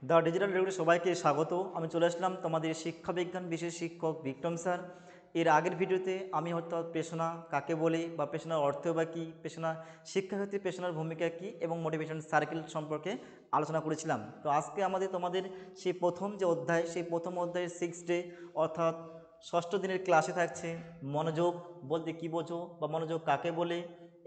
The digital রেগুলে সবাইকে স্বাগত। আমি চলে আসলাম তোমাদের শিক্ষাবিজ্ঞান বিশেষ শিক্ষক বিক্রম স্যার। এর আগের ভিডিওতে আমি অর্থাৎ পেশনা কাকে বলে বা পেশনার অর্থ বা কী, পেশনা শিক্ষাক্ষেত্রে পেশনার ভূমিকা কী এবং মোটিভেশন সার্কেল সম্পর্কে আলোচনা করেছিলাম। তো আজকে তোমাদের সেই প্রথম যে অধ্যায়, সেই প্রথম অধ্যায়ের 6 ডে অর্থাৎ ষষ্ঠ দিনের ক্লাসে থাকছে মনোযোগ বলতে কী বোঝো বা মনোযোগ কাকে বলে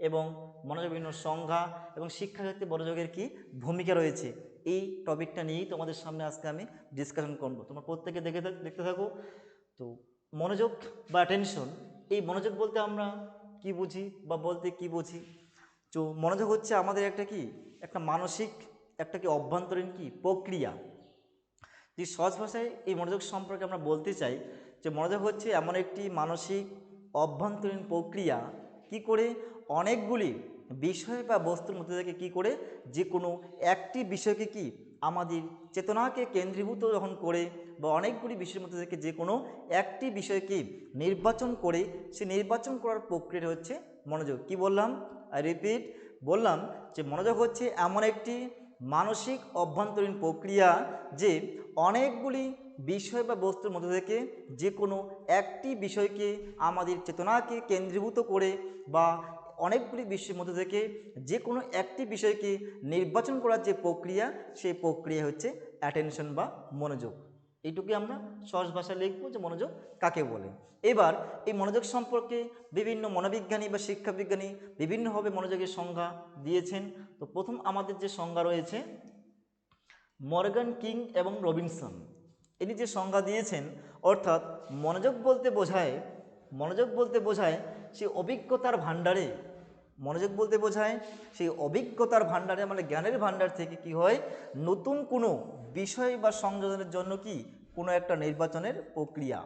এবং মনোযোগ বিভিন্ন সংজ্ঞা এবং শিক্ষাক্ষেত্রে মনোযোগের কী ভূমিকা রয়েছে। এই টপিকটা নিয়েই তোমাদের সামনে আজকে আমি ডিসকাশন করবো। তোমরা প্রত্যেকে দেখতে থাকো। তো মনোযোগ বা অ্যাটেনশন, এই মনোযোগ বলতে আমরা কি বুঝি বা বলতে কি বুঝি? তো মনোযোগ হচ্ছে আমাদের একটা মানসিক কি অভ্যন্তরীণ কি প্রক্রিয়া। যে সহজ ভাষায় এই মনোযোগ সম্পর্কে আমরা বলতে চাই যে মনোযোগ হচ্ছে এমন একটি মানসিক অভ্যন্তরীণ প্রক্রিয়া কি করে অনেকগুলি বিষয় বা বস্তুর মধ্যে থেকে কী করে যে কোনো একটি বিষয়কে কি আমাদের চেতনাকে কেন্দ্রীভূত যখন করে বা অনেকগুলি বিষয়ের মধ্যে থেকে যে কোনো একটি বিষয়কে নির্বাচন করে সে নির্বাচন করার প্রক্রিয়া হচ্ছে মনোযোগ। কি বললাম? রিপিট বললাম যে মনোযোগ হচ্ছে এমন একটি মানসিক অভ্যন্তরীণ প্রক্রিয়া যে অনেকগুলি বিষয় বা বস্তুর মধ্যে থেকে যে কোনো একটি বিষয়কে আমাদের চেতনাকে কেন্দ্রীভূত করে বা অনেকগুলি বিষয়ের মধ্যে থেকে যে কোনো একটি বিষয়কে নির্বাচন করার যে প্রক্রিয়া, সেই প্রক্রিয়া হচ্ছে অ্যাটেনশন বা মনোযোগ। এইটুকুই আমরা সহজ ভাষায় লিখব যে মনোযোগ কাকে বলে। এবার এই মনোযোগ সম্পর্কে বিভিন্ন মনোবিজ্ঞানী বা শিক্ষাবিজ্ঞানী বিভিন্নভাবে মনোযোগের সংজ্ঞা দিয়েছেন। তো প্রথম আমাদের যে সংজ্ঞা রয়েছে মর্গান কিং এবং রবিনসন, ইনি যে সংজ্ঞা দিয়েছেন অর্থাৎ মনোযোগ বলতে বোঝায় সেই অভিজ্ঞতার ভাণ্ডারে, মনোযোগ বলতে বোঝায় সেই অভিজ্ঞতার ভাণ্ডারে মানে জ্ঞানের ভাণ্ডার থেকে কি হয় নতুন কোনো বিষয় বা সংযোজনের জন্য কি কোনো একটা নির্বাচনের প্রক্রিয়া।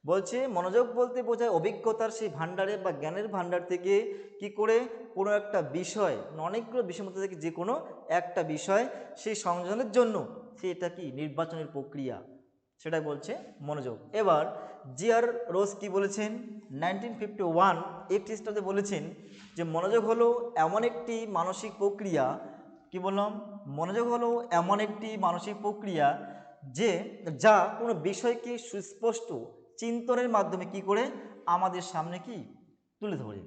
বলছে মনোযোগ বলতে বোঝায় অভিজ্ঞতার সেই ভাণ্ডারে বা জ্ঞানের ভাণ্ডার থেকে কি করে কোনো একটা বিষয়, অনেকগুলো বিষয়ের মধ্যে থেকে যে কোনো একটা বিষয় সেই সংযোজনের জন্য সেটা কি নির্বাচনের প্রক্রিয়া, সেটাই বলছে মনোযোগ। এবার জিআর রোজ কি বলেছেন 1951 এই খ্রিস্টাব্দে বলেছেন যে মনোযোগ হলো এমন একটি মানসিক প্রক্রিয়া, কি বললাম? মনোযোগ হলো এমন একটি মানসিক প্রক্রিয়া যে যা কোনো বিষয়কে সুস্পষ্ট চিন্তনের মাধ্যমে কি করে আমাদের সামনে কি তুলে ধরে।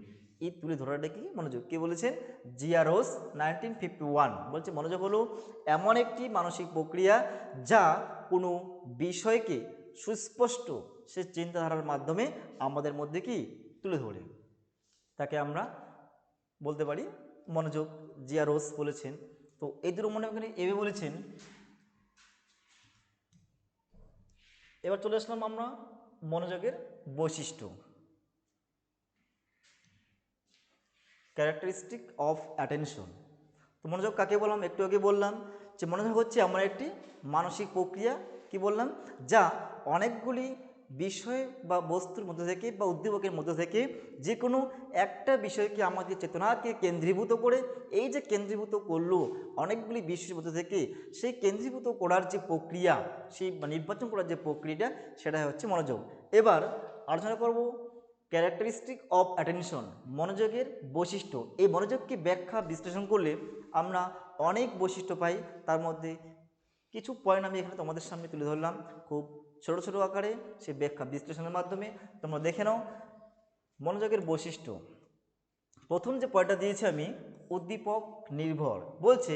এই তুলে ধরাটা কি মনোযোগ। কে বলেছেন? জিয়ারোস 1951 বলছে মনোযোগ হলো এমন একটি মানসিক প্রক্রিয়া যা কোনো বিষয়কে সুস্পষ্ট সে চিন্তাধারার মাধ্যমে আমাদের মধ্যে কি তুলে ধরে, তাকে আমরা বলতে পারি মনোযোগ। জিয়ারোস বলেছেন। তো এই দুটো মনে এভাবে বলেছেন। এবার চলে আসলাম আমরা মনোযোগের বৈশিষ্ট্য, ক্যারেক্টারিস্টিক অফ অ্যাটেনশন। তো মনোযোগ কাকে বললাম? একটু আগে বললাম যে মনোযোগ হচ্ছে এমন একটি মানসিক প্রক্রিয়া, কি বললাম, যা অনেকগুলি বিষয় বা বস্তুর মধ্যে থেকে বা উদ্দীপকের মধ্যে থেকে যে কোনো একটা বিষয়কে আমাদের চেতনাকে কেন্দ্রীভূত করে, এই যে কেন্দ্রীভূত করলো অনেকগুলি বিষয়ের মধ্যে থেকে সেই কেন্দ্রীভূত করার যে প্রক্রিয়া, সেই নির্বাচন করার যে প্রক্রিয়াটা, সেটা হচ্ছে মনোযোগ। এবার আলোচনা করব ক্যারেক্টারিস্টিক অফ অ্যাটেনশন, মনোযোগের বৈশিষ্ট্য। এই মনোযোগকে ব্যাখ্যা বিশ্লেষণ করলে আমরা অনেক বৈশিষ্ট্য পাই। তার মধ্যে কিছু পয়েন্ট আমি এখানে তোমাদের সামনে তুলে ধরলাম খুব ছোট ছোট আকারে, সে ব্যাখ্যা বিশ্লেষণের মাধ্যমে তোমরা দেখে নাও। মনোযোগের বৈশিষ্ট্য প্রথম যে পয়েন্টটা দিয়েছি আমি, উদ্দীপক নির্ভর। বলছে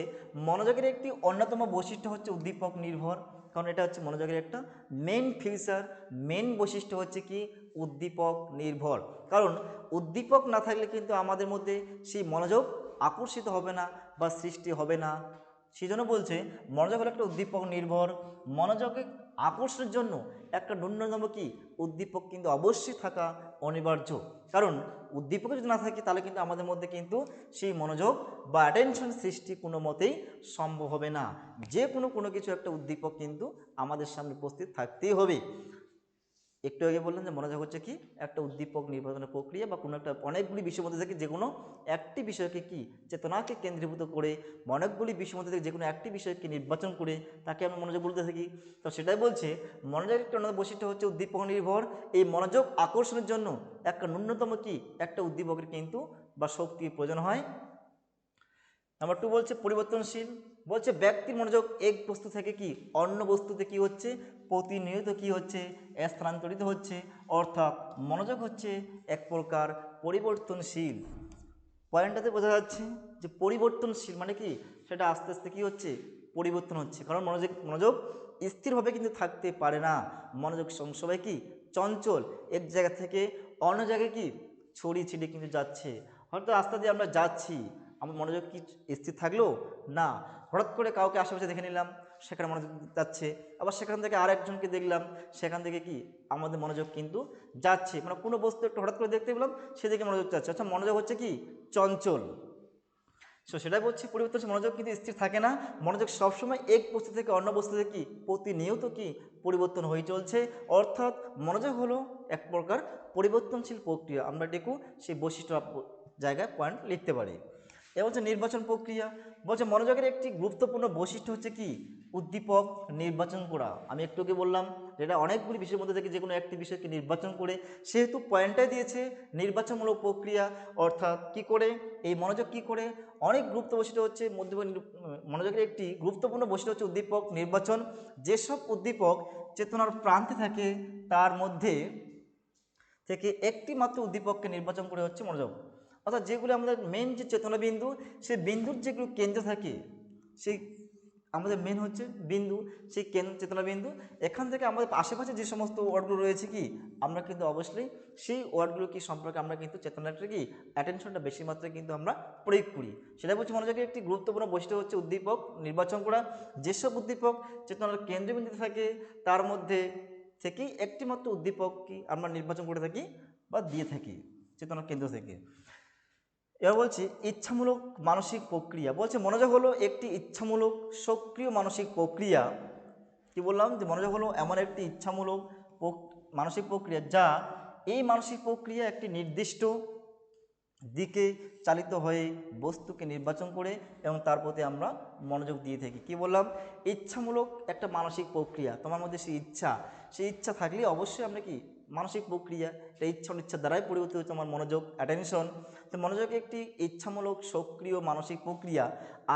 মনোযোগের একটি অন্যতম বৈশিষ্ট্য হচ্ছে উদ্দীপক নির্ভর, কারণ এটা হচ্ছে মনোযোগের একটা মেন ফিচার, মেন বৈশিষ্ট্য হচ্ছে কি উদ্দীপক নির্ভর। কারণ উদ্দীপক না থাকলে কিন্তু আমাদের মধ্যে সেই মনোযোগ আকর্ষিত হবে না বা সৃষ্টি হবে না। সেই জন্য বলছে মনোযোগ হলো একটা উদ্দীপক নির্ভর। মনোযোগে আকর্ষণের জন্য একটা ন্যূনতম কি উদ্দীপক কিন্তু অবশ্যই থাকা অনিবার্য। কারণ উদ্দীপক যদি না থাকে তাহলে কিন্তু আমাদের মধ্যে কিন্তু সেই মনোযোগ বা অ্যাটেনশন সৃষ্টি কোনো মতেই সম্ভব হবে না। যে কোনো কিছু একটা উদ্দীপক কিন্তু আমাদের সামনে উপস্থিত থাকতেই হবে। একটু আগে বললাম যে মনোযোগ হচ্ছে কি একটা উদ্দীপক নির্বাচনের প্রক্রিয়া বা কোনো একটা অনেকগুলি বিষয়ের মধ্যে থেকে যে কোনো একটি বিষয়কে কি চেতনাকে কেন্দ্রীভূত করে অনেকগুলি বিষয়ের মধ্যে থেকে যে কোনো একটি বিষয়কে নির্বাচন করে তাকে আমরা মনোযোগ বলতে থাকি। তো সেটাই বলছে মনোযোগের একটা অন্যতম বৈশিষ্ট্য হচ্ছে উদ্দীপক নির্ভর। এই মনোযোগ আকর্ষণের জন্য একটা ন্যূনতম কি একটা উদ্দীপকের কিন্তু বা শক্তির প্রয়োজন হয়। নাম্বার 2 বলছে পরিবর্তনশীল। বলছে ব্যক্তির মনোযোগ এক বস্তু থেকে কি অন্য বস্তুতে কি হচ্ছে, প্রতিনিয়ত কি হচ্ছে, স্থানান্তরিত হচ্ছে। অর্থাৎ মনোযোগ হচ্ছে এক প্রকার পরিবর্তনশীল। পয়েন্টটাতে বোঝা যাচ্ছে যে পরিবর্তনশীল মানে কি, সেটা আস্তে আস্তে কি হচ্ছে, পরিবর্তন হচ্ছে। কারণ মনোযোগ স্থিরভাবে কিন্তু থাকতে পারে না। মনোযোগ সবসময় কি চঞ্চল, এক জায়গা থেকে অন্য জায়গায় কি ছড়িয়ে ছিটিয়ে কিন্তু যাচ্ছে। হয়তো রাস্তা দিয়ে আমরা যাচ্ছি, আমার মনোযোগ কি স্থির থাকলো না, হঠাৎ করে কাউকে আশেপাশে দেখে নিলাম, সেখানে মনোযোগ যাচ্ছে। আবার সেখান থেকে আরেকজনকে দেখলাম, সেখান থেকে কি আমাদের মনোযোগ কিন্তু যাচ্ছে। মানে কোনো বস্তু একটু হঠাৎ করে দেখতে পেলাম, সেদিকে মনোযোগ যাচ্ছে। আচ্ছা, মনোযোগ হচ্ছে কি চঞ্চল। সো সেটাই বলছি পরিবর্তনশীল মনোযোগ কিন্তু স্থির থাকে না। মনোযোগ সবসময় এক বস্তু থেকে অন্য বস্তুতে কি প্রতিনিয়ত কি পরিবর্তন হয়ে চলছে। অর্থাৎ মনোযোগ হলো এক প্রকার পরিবর্তনশীল প্রক্রিয়া। আমরা দেখো সেই বৈশিষ্ট্য জায়গায় পয়েন্ট লিখতে পারি। এ বলছে নির্বাচন প্রক্রিয়া। বলছে মনোযোগের একটি গুরুত্বপূর্ণ বৈশিষ্ট্য হচ্ছে কি উদ্দীপক নির্বাচন করা। আমি একটু আগে বললাম যেটা অনেকগুলি বিষয়ের মধ্যে থেকে যে কোনো একটি বিষয়কে নির্বাচন করে, সেহেতু পয়েন্টটাই দিয়েছে নির্বাচনমূলক প্রক্রিয়া। অর্থাৎ কি করে এই মনোযোগ কি করে অনেক গুরুত্ব বৈশিষ্ট্য হচ্ছে মনোযোগের একটি গুরুত্বপূর্ণ বৈশিষ্ট্য হচ্ছে উদ্দীপক নির্বাচন। যেসব উদ্দীপক চেতনার প্রান্তে থাকে তার মধ্যে থেকে একটি মাত্র উদ্দীপককে নির্বাচন করে হচ্ছে মনোযোগ। অর্থাৎ যেগুলো আমাদের মেন যে চেতনা বিন্দু, সেই বিন্দুর যেগুলো কেন্দ্র থাকে, সেই আমাদের মেন হচ্ছে বিন্দু, সেই কেন্দ্র চেতনা বিন্দু। এখান থেকে আমাদের আশেপাশে যে সমস্ত ওয়ার্ডগুলো রয়েছে কি, আমরা কিন্তু অবশ্যই সেই ওয়ার্ডগুলো কি সম্পর্কে আমরা কিন্তু চেতনাটা কি অ্যাটেনশনটা বেশি মাত্রায় কিন্তু আমরা প্রয়োগ করি। সেটা বলছি মনোযোগের একটি গুরুত্বপূর্ণ বৈশিষ্ট্য হচ্ছে উদ্দীপক নির্বাচন করা। যেসব উদ্দীপক চেতনার কেন্দ্রবিন্দুতে থাকে তার মধ্যে থেকেই একটি মাত্র উদ্দীপক কি আমরা নির্বাচন করে থাকি বা দিয়ে থাকি চেতনার কেন্দ্র থেকে। এবার বলছি ইচ্ছামূলক মানসিক প্রক্রিয়া। বলছে মনোযোগ হলো একটি ইচ্ছামূলক সক্রিয় মানসিক প্রক্রিয়া। কি বললাম যে মনোযোগ হলো এমন একটি ইচ্ছামূলক মানসিক প্রক্রিয়া যা এই মানসিক প্রক্রিয়া একটি নির্দিষ্ট দিকে চালিত হয়ে বস্তুকে নির্বাচন করে এবং তার প্রতি আমরা মনোযোগ দিয়ে থাকি। কি বললাম, ইচ্ছামূলক একটা মানসিক প্রক্রিয়া। তোমার মধ্যে সেই ইচ্ছা থাকলে অবশ্যই আমরা কি মানসিক প্রক্রিয়া, এটা ইচ্ছা অনিচ্ছার দ্বারাই পরিবর্তিত হচ্ছে আমার মনোযোগ অ্যাটেনশন। তো মনোযোগ একটি ইচ্ছামূলক সক্রিয় মানসিক প্রক্রিয়া,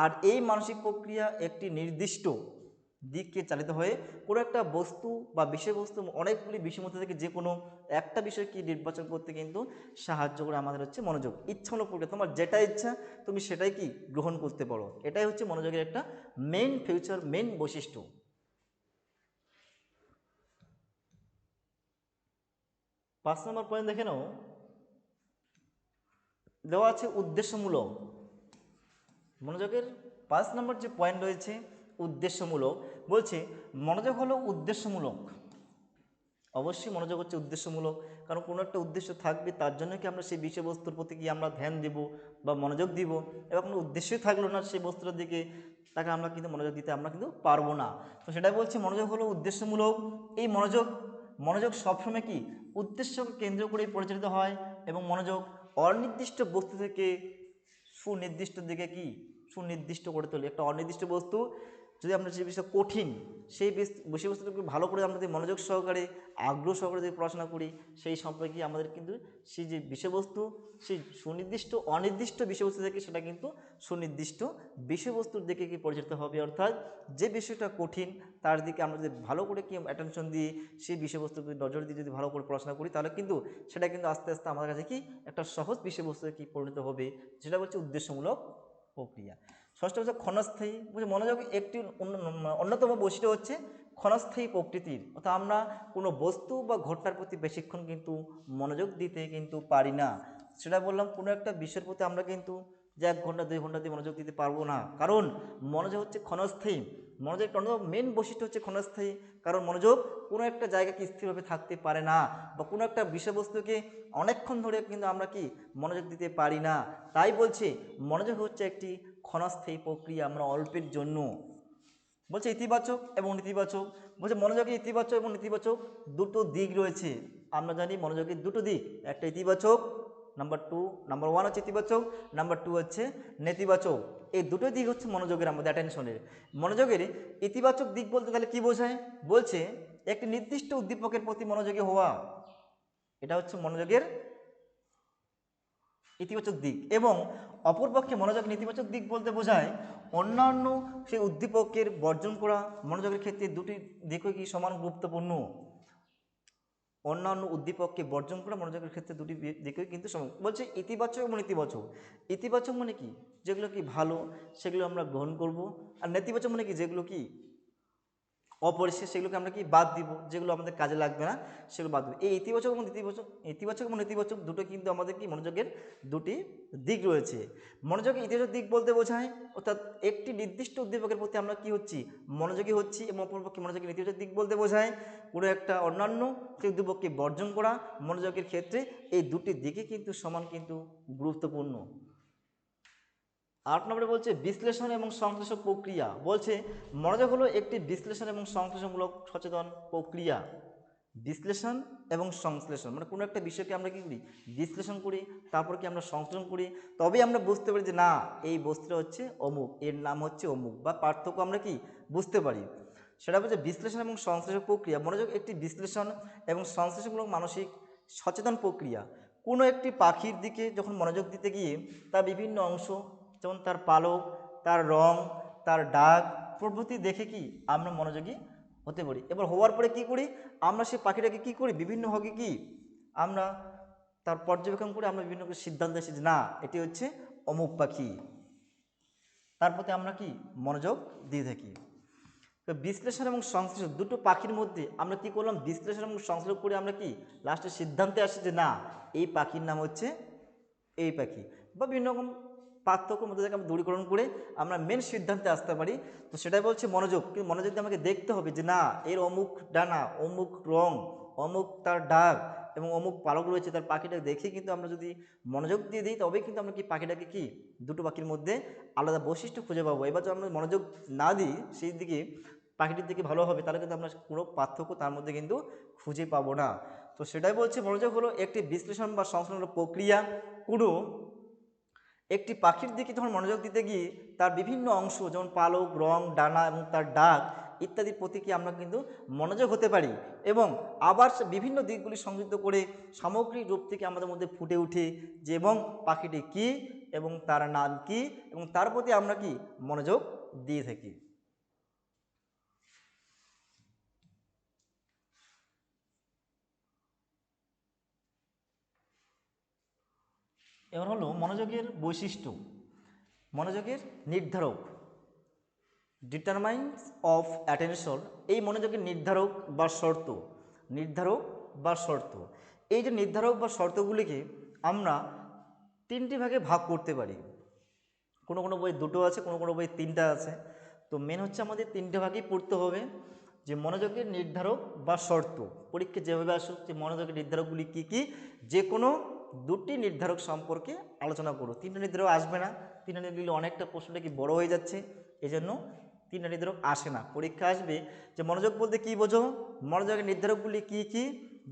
আর এই মানসিক প্রক্রিয়া একটি নির্দিষ্ট দিককে চালিত হয়ে কোনো একটা বস্তু বা বিষয়বস্তু অনেকগুলি বিষয়ের মধ্যে থেকে যে কোনো একটা বিষয়কে নির্বাচন করতে কিন্তু সাহায্য করে আমাদের হচ্ছে মনোযোগ। ইচ্ছামূলক প্রক্রিয়া, তোমার যেটা ইচ্ছা তুমি সেটাই কি গ্রহণ করতে পারো। এটাই হচ্ছে মনোযোগের একটা মেন বৈশিষ্ট্য। 5 নম্বর পয়েন্ট দেখে নাও, দেওয়া আছে উদ্দেশ্যমূলক। মনোযোগের 5 নম্বর যে পয়েন্ট রয়েছে উদ্দেশ্যমূলক। বলছে মনোযোগ হলো উদ্দেশ্যমূলক। অবশ্যই মনোযোগ হচ্ছে উদ্দেশ্যমূলক, কারণ কোনো একটা উদ্দেশ্য থাকবে, তার জন্য কি আমরা সেই বিষয়বস্তুর প্রতি কি আমরা ধ্যান দিব বা মনোযোগ দিব। এবার কোনো উদ্দেশ্যই থাকলো না সেই বস্তুটার দিকে, তাকে আমরা কিন্তু মনোযোগ দিতে আমরা কিন্তু পারবো না। তো সেটাই বলছি মনোযোগ হলো উদ্দেশ্যমূলক। এই মনোযোগ সবসময় কি উদ্দেশ্যকে কেন্দ্র করেই পরিচালিত হয়, এবং মনোযোগ অনির্দিষ্ট বস্তু থেকে সুনির্দিষ্ট দিকে কি সুনির্দিষ্ট করে তোলে। একটা অনির্দিষ্ট বস্তু যদি আমরা যে বিষয় কঠিন, সেই বিষয়বস্তুটাকে ভালো করে আমরা যদি মনোযোগ সহকারে আগ্রহ সহকারে যদি পড়াশোনা করি, সেই সম্পর্কে আমাদের কিন্তু সেই যে বিষয়বস্তু, সেই সুনির্দিষ্ট অনির্দিষ্ট বিষয়বস্তু থেকে সেটা কিন্তু সুনির্দিষ্ট বিষয়বস্তুর দিকে কি পরিচালিত হবে। অর্থাৎ যে বিষয়টা কঠিন তার দিকে আমরা যদি ভালো করে কি অ্যাটেনশন দিয়ে সেই বিষয়বস্তুর নজর দিয়ে যদি ভালো করে পড়াশোনা করি, তাহলে কিন্তু সেটা কিন্তু আস্তে আস্তে আমাদের কাছে কি একটা সহজ বিষয়বস্তুতে কি পরিণত হবে। যেটা হচ্ছে উদ্দেশ্যমূলক প্রক্রিয়া। ষষ্ঠ হচ্ছে ক্ষণস্থায়ী। বলছে মনোযোগ একটি অন্যতম বৈশিষ্ট্য হচ্ছে ক্ষণস্থায়ী প্রকৃতির। অর্থাৎ আমরা কোনো বস্তু বা ঘটনার প্রতি বেশিক্ষণ কিন্তু মনোযোগ দিতে কিন্তু পারি না। সেটা বললাম কোনো একটা বিষয়ের প্রতি আমরা কিন্তু যে 1 ঘন্টা 2 ঘন্টা দিয়ে মনোযোগ দিতে পারবো না, কারণ মনোযোগ হচ্ছে ক্ষণস্থায়ী। মনোযোগ অন্যতম মেন বৈশিষ্ট্য হচ্ছে ক্ষণস্থায়ী, কারণ মনোযোগ কোনো একটা জায়গাকে স্থিরভাবে থাকতে পারে না, বা কোনো একটা বিষয়বস্তুকে অনেকক্ষণ ধরে কিন্তু আমরা কি মনোযোগ দিতে পারি না। তাই বলছে মনোযোগ হচ্ছে একটি ক্ষণস্থায়ী প্রক্রিয়া, আমরা অল্পের জন্য। বলছে ইতিবাচক এবং নেতিবাচক। বলছে মনোযোগের ইতিবাচক এবং নেতিবাচক দুটো দিক রয়েছে। আমরা জানি মনোযোগের দুটো দিক, একটা ইতিবাচক, নাম্বার 1 হচ্ছে ইতিবাচক, নাম্বার 2 হচ্ছে নেতিবাচক। এই দুটো দিক হচ্ছে মনোযোগের, আমাদের অ্যাটেনশনের। মনোযোগের ইতিবাচক দিক বলতে তাহলে কি বোঝায়? বলছে একটি নির্দিষ্ট উদ্দীপকের প্রতি মনোযোগী হওয়া, এটা হচ্ছে মনোযোগের ইতিবাচক দিক, এবং অপরপক্ষে মনোযোগ নেতিবাচক দিক বলতে বোঝায় অন্যান্য সেই উদ্দীপকের বর্জন করা। মনোযোগের ক্ষেত্রে দুটি দিকই কি সমান গুরুত্বপূর্ণ। অন্যান্য উদ্দীপককে বর্জন করা মনোযোগের ক্ষেত্রে দুটি দিকই কিন্তু সমান। বলছে ইতিবাচক এবং নেতিবাচক। ইতিবাচক মানে কি, যেগুলো কি ভালো সেগুলো আমরা গ্রহণ করব, আর নেতিবাচক মানে কি, যেগুলো কি অপরিষ্কার সেগুলোকে আমরা কি বাদ দিব, যেগুলো আমাদের কাজে লাগবে না সেগুলো বাদ দিব। এই ইতিবাচক এবং নেতিবাচক দুটো কিন্তু আমাদের কি মনোযোগের দুটি দিক রয়েছে। মনোযোগের ইতিবাচক দিক বলতে বোঝায় অর্থাৎ একটি নির্দিষ্ট উদ্দীপকের প্রতি আমরা কি হচ্ছি, মনোযোগী হচ্ছি, এবং অপরপক্ষে মনোযোগের নেতিবাচক দিক বলতে বোঝায় কোনো একটা অন্যান্য সেই উদ্দীপককে বর্জন করা। মনোযোগের ক্ষেত্রে এই দুটি দিকে কিন্তু সমান কিন্তু গুরুত্বপূর্ণ। 8 নম্বরে বলছে বিশ্লেষণ এবং সংশ্লেষণ প্রক্রিয়া। বলছে মনোযোগ হলো একটি বিশ্লেষণ এবং সংশ্লেষণমূলক সচেতন প্রক্রিয়া। বিশ্লেষণ এবং সংশ্লেষণ মানে কোনো একটা বিষয়কে আমরা কী করি, বিশ্লেষণ করি, তারপর কি আমরা সংশ্লেষণ করি, তবেই আমরা বুঝতে পারি যে না এই বস্তুটা হচ্ছে অমুক, এর নাম হচ্ছে অমুক, বা পার্থক্য আমরা কি বুঝতে পারি। সেটা বলছে বিশ্লেষণ এবং সংশ্লেষণ প্রক্রিয়া। মনোযোগ একটি বিশ্লেষণ এবং সংশ্লেষণমূলক মানসিক সচেতন প্রক্রিয়া। কোনো একটি পাখির দিকে যখন মনোযোগ দিতে গিয়ে তার বিভিন্ন অংশ, যেমন তার পালক, তার রং, তার ডাক প্রভৃতি দেখে কি আমরা মনোযোগী হতে পারি। এবার হওয়ার পরে কি করি, আমরা সেই পাখিটাকে কি করি, বিভিন্ন ভাগে কি আমরা তার পর্যবেক্ষণ করে আমরা বিভিন্ন সিদ্ধান্ত এসেছি যে না এটি হচ্ছে অমুক পাখি, তার প্রতি আমরা কি মনোযোগ দিয়ে থাকি। তো বিশ্লেষণ এবং সংশ্লেষণ দুটো পাখির মধ্যে আমরা কি করলাম, বিশ্লেষণ এবং সংশ্লেষণ করে আমরা কি লাস্টে সিদ্ধান্তে আসি যে না এই পাখির নাম হচ্ছে এই পাখি, বা বিভিন্ন রকম পার্থক্যের মধ্যে থেকে আমরা দূরীকরণ করে আমরা মেন সিদ্ধান্তে আসতে পারি। তো সেটাই বলছে মনোযোগ। কিন্তু মনোযোগ দিয়ে আমাকে দেখতে হবে যে না এর অমুক ডানা, অমুক রং, অমুক তার ডাক এবং অমুক পালক রয়েছে, তার পাখিটা দেখে কিন্তু আমরা যদি মনোযোগ দিয়ে দিই তবেই কিন্তু আমরা কি পাখিটাকে কি দুটো পাখির মধ্যে আলাদা বৈশিষ্ট্য খুঁজে পাবো। এবার যদি আমরা মনোযোগ না দিই সেই দিকে, পাখিটির দিকে ভালো হবে, তাহলে কিন্তু আমরা কোনো পার্থক্য তার মধ্যে কিন্তু খুঁজে পাবো না। তো সেটাই বলছে মনোযোগ হলো একটি বিশ্লেষণ বা সংশ্লেষণ প্রক্রিয়া। কোনো একটি পাখির দিকে যখন মনোযোগ দিতে গিয়ে তার বিভিন্ন অংশ যেমন পালক, রং, ডানা এবং তার ডাক ইত্যাদির প্রতি কি আমরা কিন্তু মনোযোগ হতে পারি, এবং আবার বিভিন্ন দিকগুলি সংযুক্ত করে সামগ্রিক রূপ থেকে আমাদের মধ্যে ফুটে উঠে যে এবং পাখিটি কী এবং তার নাম কী এবং তার প্রতি আমরা কি মনোযোগ দিয়ে থাকি। এবার হলো মনোযোগের বৈশিষ্ট্য, মনোযোগের নির্ধারক, ডিটারমাইন্স অফ অ্যাটেনশন। এই মনোযোগের নির্ধারক বা শর্ত, নির্ধারক বা শর্ত, এই যে নির্ধারক বা শর্তগুলিকে আমরা তিনটি ভাগে ভাগ করতে পারি। কোনো কোনো বই দুটো আছে, কোনো কোনো বই তিনটা আছে। তো মেন হচ্ছে আমাদের তিনটে ভাগেই পড়তে হবে, যে মনোযোগের নির্ধারক বা শর্ত। পরীক্ষা যেভাবে আসুক যে মনোযোগের নির্ধারকগুলি কী কী, যে কোনো দুটি নির্ধারক সম্পর্কে আলোচনা করো। তিনটা নির্ধারক আসবে না, তিনটা নির্ধারক অনেকটা প্রশ্নটা কি বড় হয়ে যাচ্ছে, এজন্য তিনটা নির্ধারক আসে না। পরীক্ষা আসবে যে মনোযোগ বলতে কী বোঝো, মনোযোগের নির্ধারকগুলি কী কী,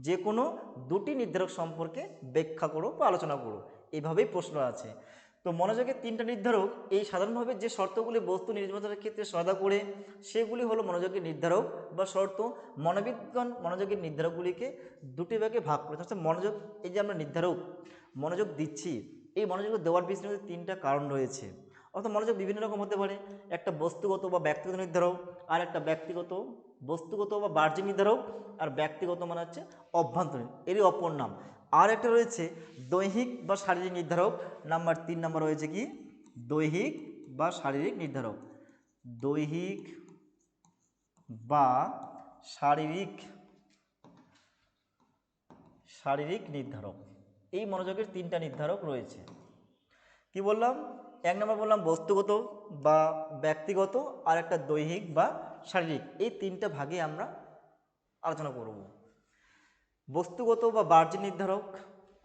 যে কোনো দুটি নির্ধারক সম্পর্কে ব্যাখ্যা করো বা আলোচনা করো, এইভাবেই প্রশ্ন আছে। তো মনোযোগের তিনটা নির্ধারক, এই সাধারণভাবে যে শর্তগুলি বস্তু নির্বাচনের ক্ষেত্রে সহায়তা করে সেগুলি হলো মনোযোগের নির্ধারক বা শর্ত। মনোবিজ্ঞান মনোযোগের নির্ধারকগুলিকে দুটি ভাগে ভাগ করে। অর্থাৎ মনোযোগ, এই যে আমরা নির্ধারক মনোযোগ দিচ্ছি, এই মনোযোগ দেওয়ার পিছনে তিনটা কারণ রয়েছে। অর্থাৎ মনোযোগ বিভিন্ন রকম হতে পারে, একটা বস্তুগত বা ব্যক্তিগত নির্ধারক, আর একটা বস্তুগত বা বাহ্যিক নির্ধারক, আর ব্যক্তিগত মানে হচ্ছে অভ্যন্তরীণ, এরই অপর নাম। আর একটা রয়েছে দৈহিক বা শারীরিক নির্ধারক। নাম্বার 3 নাম্বার রয়েছে কি দৈহিক বা শারীরিক নির্ধারক। দৈহিক বা শারীরিক নির্ধারক, এই মনোযোগের তিনটা নির্ধারক রয়েছে। কি বললাম, এক নম্বর বললাম বস্তুগত বা ব্যক্তিগত, আর একটা দৈহিক বা শারীরিক, এই তিনটা ভাগে আমরা আলোচনা করব। বস্তুগত বা বাহ্যিক নির্ধারক,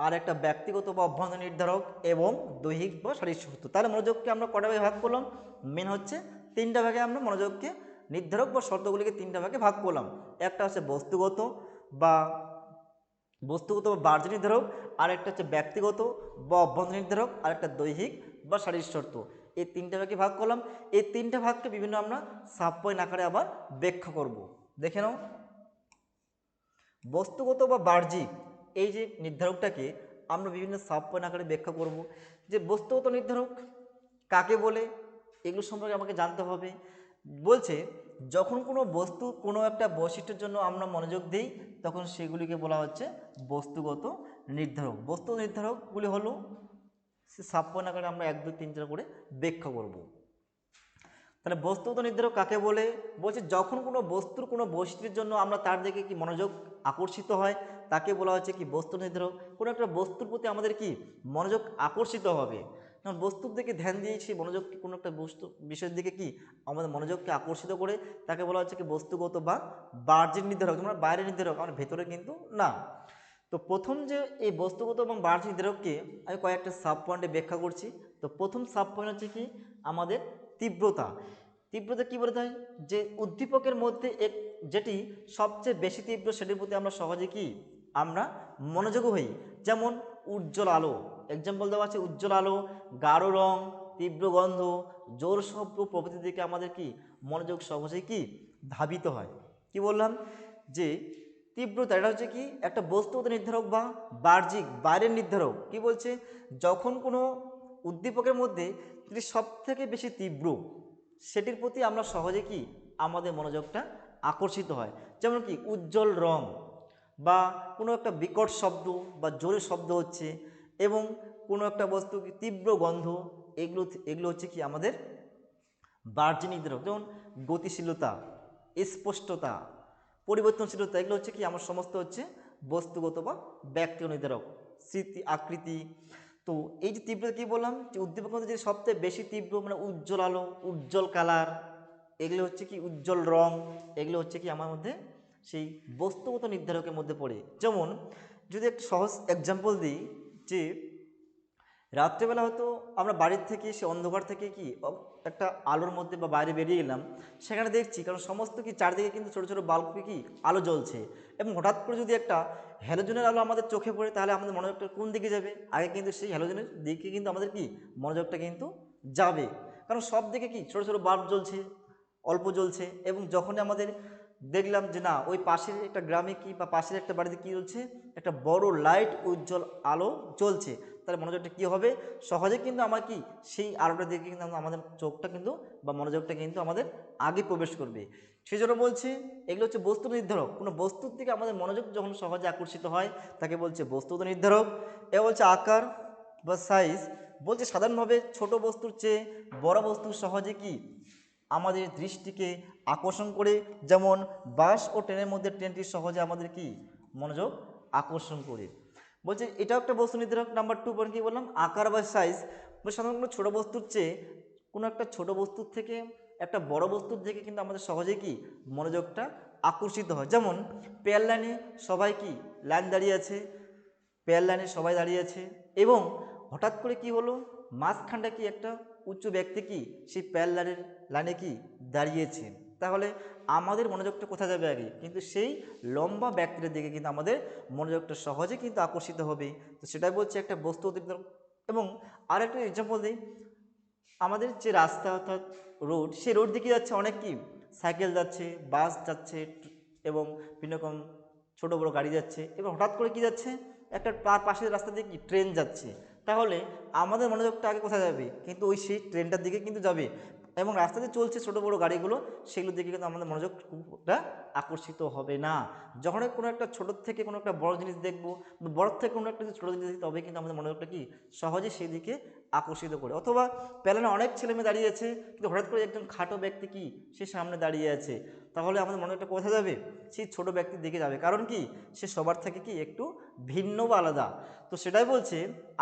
আর একটা ব্যক্তিগত বা অভ্যন্তরীণ নির্ধারক, এবং দৈহিক বা শারীরিক শর্ত। তাহলে মনোযোগকে আমরা কটা ভাগে ভাগ করলাম, মেন হচ্ছে তিনটা ভাগে আমরা মনোযোগকে নির্ধারক বা শর্তগুলিকে তিনটা ভাগে ভাগ করলাম। একটা হচ্ছে বস্তুগত বা বাহ্যিক নির্ধারক, আর একটা হচ্ছে ব্যক্তিগত বা অভ্যন্তরীণ নির্ধারক, আর একটা দৈহিক বা শারীরিক শর্ত। এই তিনটা ভাগে ভাগ করলাম। এই তিনটা ভাগকে বিভিন্ন আমরা সাব পয়েন্ট আকারে আবার ব্যাখ্যা করব। দেখে নাও, বস্তুগত বা বাহ্যিক এই যে নির্ধারকটাকে আমরা বিভিন্ন সাব পয়েন্ট আকারে ব্যাখ্যা করব যে বস্তুগত নির্ধারক কাকে বলে, এগুলো সম্পর্কে আমাকে জানতে হবে। বলছে যখন কোনো বস্তু কোনো একটা বৈশিষ্ট্যের জন্য আমরা মনোযোগ দিই তখন সেগুলিকে বলা হচ্ছে বস্তুগত নির্ধারক। বস্তু নির্ধারকগুলি হলো সে সাব পয়েন্ট আকারে আমরা 1 2 3 4 করে ব্যাখ্যা করব। তাহলে বস্তুগত নির্ধারক কাকে বলে, বলছে যখন কোনো বস্তুর কোনো বৈশিষ্ট্যের জন্য আমরা তার দিকে কি মনোযোগ আকর্ষিত হয় তাকে বলা হচ্ছে কি বস্তু নির্ধারক। কোনো একটা বস্তুর প্রতি আমাদের কি মনোযোগ আকর্ষিত হবে, যেমন বস্তুর দিকে ধ্যান দিয়ে সেই মনোযোগ কোনো একটা বস্তু বিষয়ের দিকে কি আমাদের মনোযোগকে আকর্ষিত করে তাকে বলা হচ্ছে কি বস্তুগত বা বাহ্যিক নির্ধারক। তোমরা বাইরের নির্ধারক, আমার ভেতরে কিন্তু না। তো প্রথম যে এই বস্তুগত এবং বাহ্যিক নির্ধারককে আমি কয়েকটা সাব পয়েন্টে ব্যাখ্যা করছি। তো প্রথম সাব পয়েন্ট হচ্ছে কি আমাদের তীব্রতা। তীব্রতা কি বলতে হয়, যে উদ্দীপকের মধ্যে যেটি সবচেয়ে বেশি তীব্র সেটির প্রতি আমরা সহজে কি আমরা মনোযোগী হই। যেমন উজ্জ্বল আলো, এক্সাম্পল দেওয়া আছে উজ্জ্বল আলো, গাঢ় রং, তীব্র গন্ধ, জোর শব্দ প্রভৃতির দিকে আমাদের কি মনোযোগ সহজেই কি ধাবিত হয়। কি বললাম যে তীব্রতা এটা হচ্ছে কি একটা বস্তুগত নির্ধারক বা বাহ্যিক বাইরের নির্ধারক। কি বলছে যখন কোনো উদ্দীপকের মধ্যে যেটি সব থেকে বেশি তীব্র সেটির প্রতি আমরা সহজে কি আমাদের মনোযোগটা আকর্ষিত হয়। যেমন কি উজ্জ্বল রং বা কোনো একটা বিকট শব্দ বা জোরে শব্দ হচ্ছে এবং কোনো একটা বস্তু কি তীব্র গন্ধ, এগুলো এগুলো হচ্ছে কি আমাদের বাহ্যিক নির্ধারক। যেমন গতিশীলতা, স্পষ্টতা, পরিবর্তনশীলতা, এগুলো হচ্ছে কি আমার সমস্ত হচ্ছে বস্তুগত বা ব্যক্তিগত নির্ধারক। স্মৃতি, আকৃতি। তো এই যে তীব্রতা কি বললাম যে উদ্দীপকের মধ্যে যে সবচেয়ে বেশি তীব্র মানে উজ্জ্বল আলো, উজ্জ্বল কালার, এগুলো হচ্ছে কি উজ্জ্বল রং, এগুলো হচ্ছে কি আমার মধ্যে সেই বস্তুগত নির্ধারকের মধ্যে পড়ে। যেমন যদি একটা সহজ এক্সাম্পল দিই যে রাত্রেবেলা হয়তো আমরা বাড়ির থেকে সে অন্ধকার থেকে কি একটা আলোর মধ্যে বা বাইরে বেরিয়ে গেলাম, সেখানে দেখছি কারণ সমস্ত কি চারদিকে কিন্তু ছোটো ছোটো বাল্বে কি আলো জ্বলছে এবং হঠাৎ করে যদি একটা হ্যালোজেনের আলো আমাদের চোখে পড়ে তাহলে আমাদের মনোযোগটা কোন দিকে যাবে, আগে কিন্তু সেই হ্যালোজেনের দিকে কিন্তু আমাদের কি মনোযোগটা কিন্তু যাবে, কারণ সব দিকে কি ছোটো ছোটো বাল্ব জ্বলছে, অল্প জ্বলছে। এবং যখনই আমাদের দেখলাম যে না ওই পাশের একটা গ্রামে কি বা পাশের একটা বাড়িতে কি জ্বলছে একটা বড় লাইট উজ্জ্বল আলো জ্বলছে, তাহলে মনোযোগটা কী হবে সহজে কিন্তু আমার কি সেই আলোটা দেখে কিন্তু আমাদের চোখটা কিন্তু বা মনোযোগটা কিন্তু আমাদের আগে প্রবেশ করবে। সেই জন্য বলছে এগুলো হচ্ছে বস্তু নির্ধারক। কোনো বস্তুর দিকে আমাদের মনোযোগ যখন সহজে আকর্ষিত হয় তাকে বলছে বস্তুগত নির্ধারক। এ বলছে আকার বা সাইজ, বলছে সাধারণভাবে ছোট বস্তুর চেয়ে বড় বস্তু সহজে কি আমাদের দৃষ্টিকে আকর্ষণ করে, যেমন বাস ও ট্রেনের মধ্যে ট্রেনটি সহজে আমাদের কি মনোযোগ আকর্ষণ করে। বলছে এটাও একটা বস্তু নির্ধারক। নাম্বার 2 পয়েন্ট কি বললাম আকার বা সাইজ, বলছে সাধারণত কোনো ছোটো বস্তুর চেয়ে কোনো একটা ছোট বস্তুর থেকে একটা বড় বস্তুর দিকে কিন্তু আমাদের সহজে কি মনোযোগটা আকর্ষিত হয়। যেমন পেয়ার লাইনে সবাই কি লাইন দাঁড়িয়ে আছে, পেয়ার লাইনে সবাই দাঁড়িয়ে আছে এবং হঠাৎ করে কি হলো মাঝখানটা কি একটা উচ্চ ব্যক্তি কি সেই পেয়ার লাইনের লাইনে কি দাঁড়িয়েছে, তাহলে আমাদের মনোযোগটা কোথায় যাবে আগে কিন্তু সেই লম্বা ব্যক্তির দিকে কিন্তু আমাদের মনোযোগটা সহজে কিন্তু আকর্ষিত হবে। তো সেটাই বলছে একটা বস্তু অতিরিক্ত। এবং আর একটা এক্সাম্পল দিই, আমাদের যে রাস্তা অর্থাৎ রোড, সেই রোড দিকে যাচ্ছে অনেক কি সাইকেল যাচ্ছে, বাস যাচ্ছে এবং বিভিন্ন রকম ছোটো বড়ো গাড়ি যাচ্ছে, এবার হঠাৎ করে কি যাচ্ছে একটা তার পাশের রাস্তা দিয়ে কি ট্রেন যাচ্ছে, তাহলে আমাদের মনোযোগটা আগে কোথায় যাবে কিন্তু ওই সেই ট্রেনটার দিকে কিন্তু যাবে এবং রাস্তাতে চলছে ছোটো বড়ো গাড়িগুলো সেগুলোর দিকে কিন্তু আমাদের মনোযোগটা আকর্ষিত হবে না। যখন কোনো একটা ছোটোর থেকে কোনো একটা বড় জিনিস দেখবো, বড় থেকে কোনো একটা ছোটো জিনিস দেখি তবে কিন্তু আমাদের মনোযোগটা কি সহজে সেই দিকে আকর্ষিত করে। অথবা প্যালেনে অনেক ছেলেমেয়ে দাঁড়িয়ে আছে কিন্তু হঠাৎ করে একজন খাটো ব্যক্তি কি সে সামনে দাঁড়িয়ে আছে, তাহলে আমাদের মনোযোগটা কোথায় যাবে সেই ছোট ব্যক্তির দিকে যাবে, কারণ কি সে সবার থেকে কি একটু ভিন্ন বা আলাদা। তো সেটাই বলছে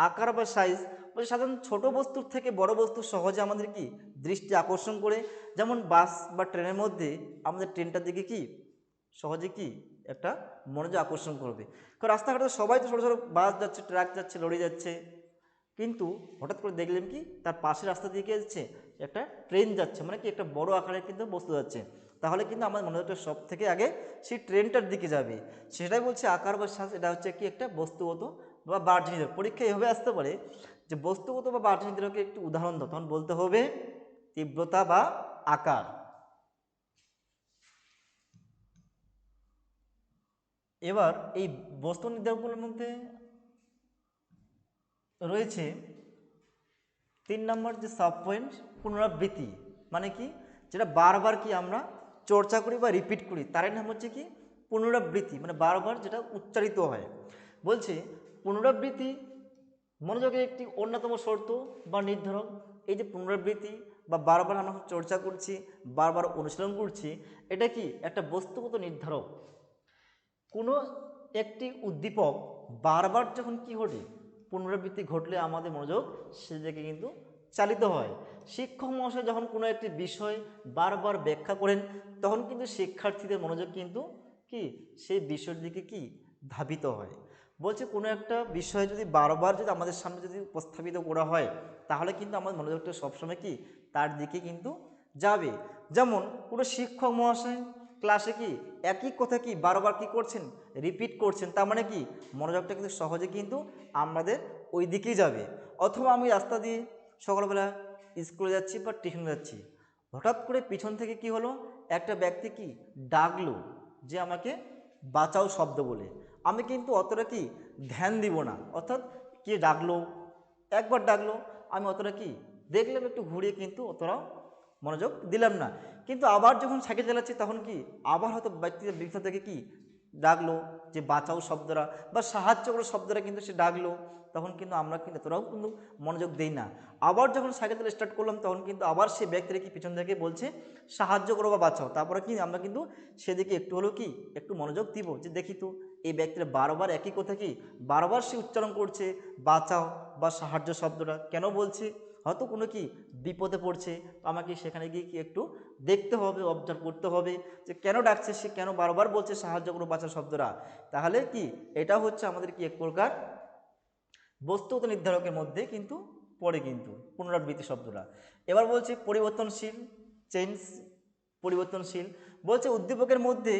আকার বা সাইজ, বলছে সাধারণ ছোট বস্তুর থেকে বড় বস্তু সহজে আমাদের কি দৃষ্টি আকর্ষণ করে। যেমন বাস বা ট্রেনের মধ্যে আমাদের ট্রেনটার দিকে কি সহজে কি একটা মনোযোগ আকর্ষণ করবে, কারণ রাস্তাঘাটে সবাই তো ছোটো ছোটো বাস যাচ্ছে, ট্রাক যাচ্ছে, লরি যাচ্ছে, কিন্তু হঠাৎ করে দেখলেন কি তার পাশের রাস্তা দিয়ে যাচ্ছে একটা ট্রেন যাচ্ছে, মানে কি একটা বড় আকারের কিন্তু বস্তু যাচ্ছে, তাহলে কিন্তু আমার মনোযোগটা সব থেকে আগে সেই ট্রেনটার দিকে যাবে। সেটাই বলছে আকার বা সাজ, এটা হচ্ছে কি একটা বস্তুগত বা বাহ্যিক নির্ধারক। পরীক্ষা এভাবে আসতে পারে যে বস্তুগত বা বাহ্যিক নির্ধারকের একটি উদাহরণ দাও, তখন বলতে হবে তীব্রতা বা আকার। এবার এই বস্তু নির্ধারকগুলোর মধ্যে রয়েছে 3 নম্বর যে সাব পয়েন্ট পুনরাবৃত্তি, মানে কি, যেটা বারবার কি আমরা চর্চা করি বা রিপিট করি, তারই নাম হচ্ছে কি পুনরাবৃত্তি, মানে বারবার যেটা উচ্চারিত হয়। বলছে পুনরাবৃত্তি মনোযোগের একটি অন্যতম শর্ত বা নির্ধারক। এই যে পুনরাবৃত্তি বা বারবার আমরা চর্চা করছি, বারবার অনুশীলন করছি, এটা কি একটা বস্তুগত নির্ধারক। কোনো একটি উদ্দীপক বারবার যখন কি ঘটে, পুনরাবৃত্তি ঘটলে আমাদের মনোযোগ সেদিকে কিন্তু চালিত হয়। শিক্ষক মহাশয় যখন কোনো একটি বিষয় বারবার ব্যাখ্যা করেন, তখন কিন্তু শিক্ষার্থীদের মনোযোগ কিন্তু কি সেই বিষয়ের দিকে কি ধাবিত হয়। বলছে কোনো একটা বিষয় যদি বারবার যদি আমাদের সামনে যদি উপস্থাপিত করা হয়, তাহলে কিন্তু আমাদের মনোযোগটা সবসময় কি তার দিকে কিন্তু যাবে। যেমন কোনো শিক্ষক মহাশয় ক্লাসে কি একই কথা কি বারবার কি করছেন, রিপিট করছেন, তার মানে কি মনোযোগটা কিন্তু সহজে কিন্তু আমাদের ওই দিকেই যাবে। অথবা আমি রাস্তা দিয়ে সকালবেলা স্কুলে যাচ্ছি বা টিউশনে যাচ্ছি, হঠাৎ করে পিছন থেকে কি হলো, একটা ব্যক্তি কি ডাকলো যে আমাকে বাঁচাও শব্দ বলে, আমি কিন্তু অতটা কি ধ্যান দিব না, অর্থাৎ কে ডাকলো, একবার ডাকলো, আমি অতটা কি দেখলাম, একটু ঘুরিয়ে কিন্তু অতটাও মনোযোগ দিলাম না। কিন্তু আবার যখন সাইকেল চালাচ্ছি, তখন কি আবার হয়তো ব্যক্তির ভিতর থেকে কি ডাকলো যে বাঁচাও শব্দরা বা সাহায্য করো শব্দরা কিন্তু সে ডাকলো, তখন কিন্তু আমরা কিন্তু এতটাও কিন্তু মনোযোগ দেই না। আবার যখন সাইকেল চালা স্টার্ট করলাম, তখন কিন্তু আবার সে ব্যক্তিরা কি পিছন থেকে বলছে সাহায্য করো বা বাঁচাও, তারপরে কি আমরা কিন্তু সেদিকে একটু হলেও কি একটু মনোযোগ দিব, যে দেখি তো এই ব্যক্তিরা বারবার একই কথা কি বারবার সে উচ্চারণ করছে, বাঁচাও বা সাহায্য শব্দটা কেন বলছে, হয়তো কোনো কি বিপদে পড়ছে, আমাকে সেখানে গিয়ে কি একটু দেখতে হবে, অবজার্ভ করতে হবে যে কেন ডাকছে, সে কেন বারবার বলছে সাহায্য করো বাঁচা শব্দরা। তাহলে কি এটা হচ্ছে আমাদের কি এক প্রকার বস্তুগত নির্ধারকের মধ্যে কিন্তু পড়ে কিন্তু পুনরাবৃত্তি শব্দটা। এবার বলছে পরিবর্তনশীল, চেঞ্জ, পরিবর্তনশীল। বলছে উদ্দীপকের মধ্যে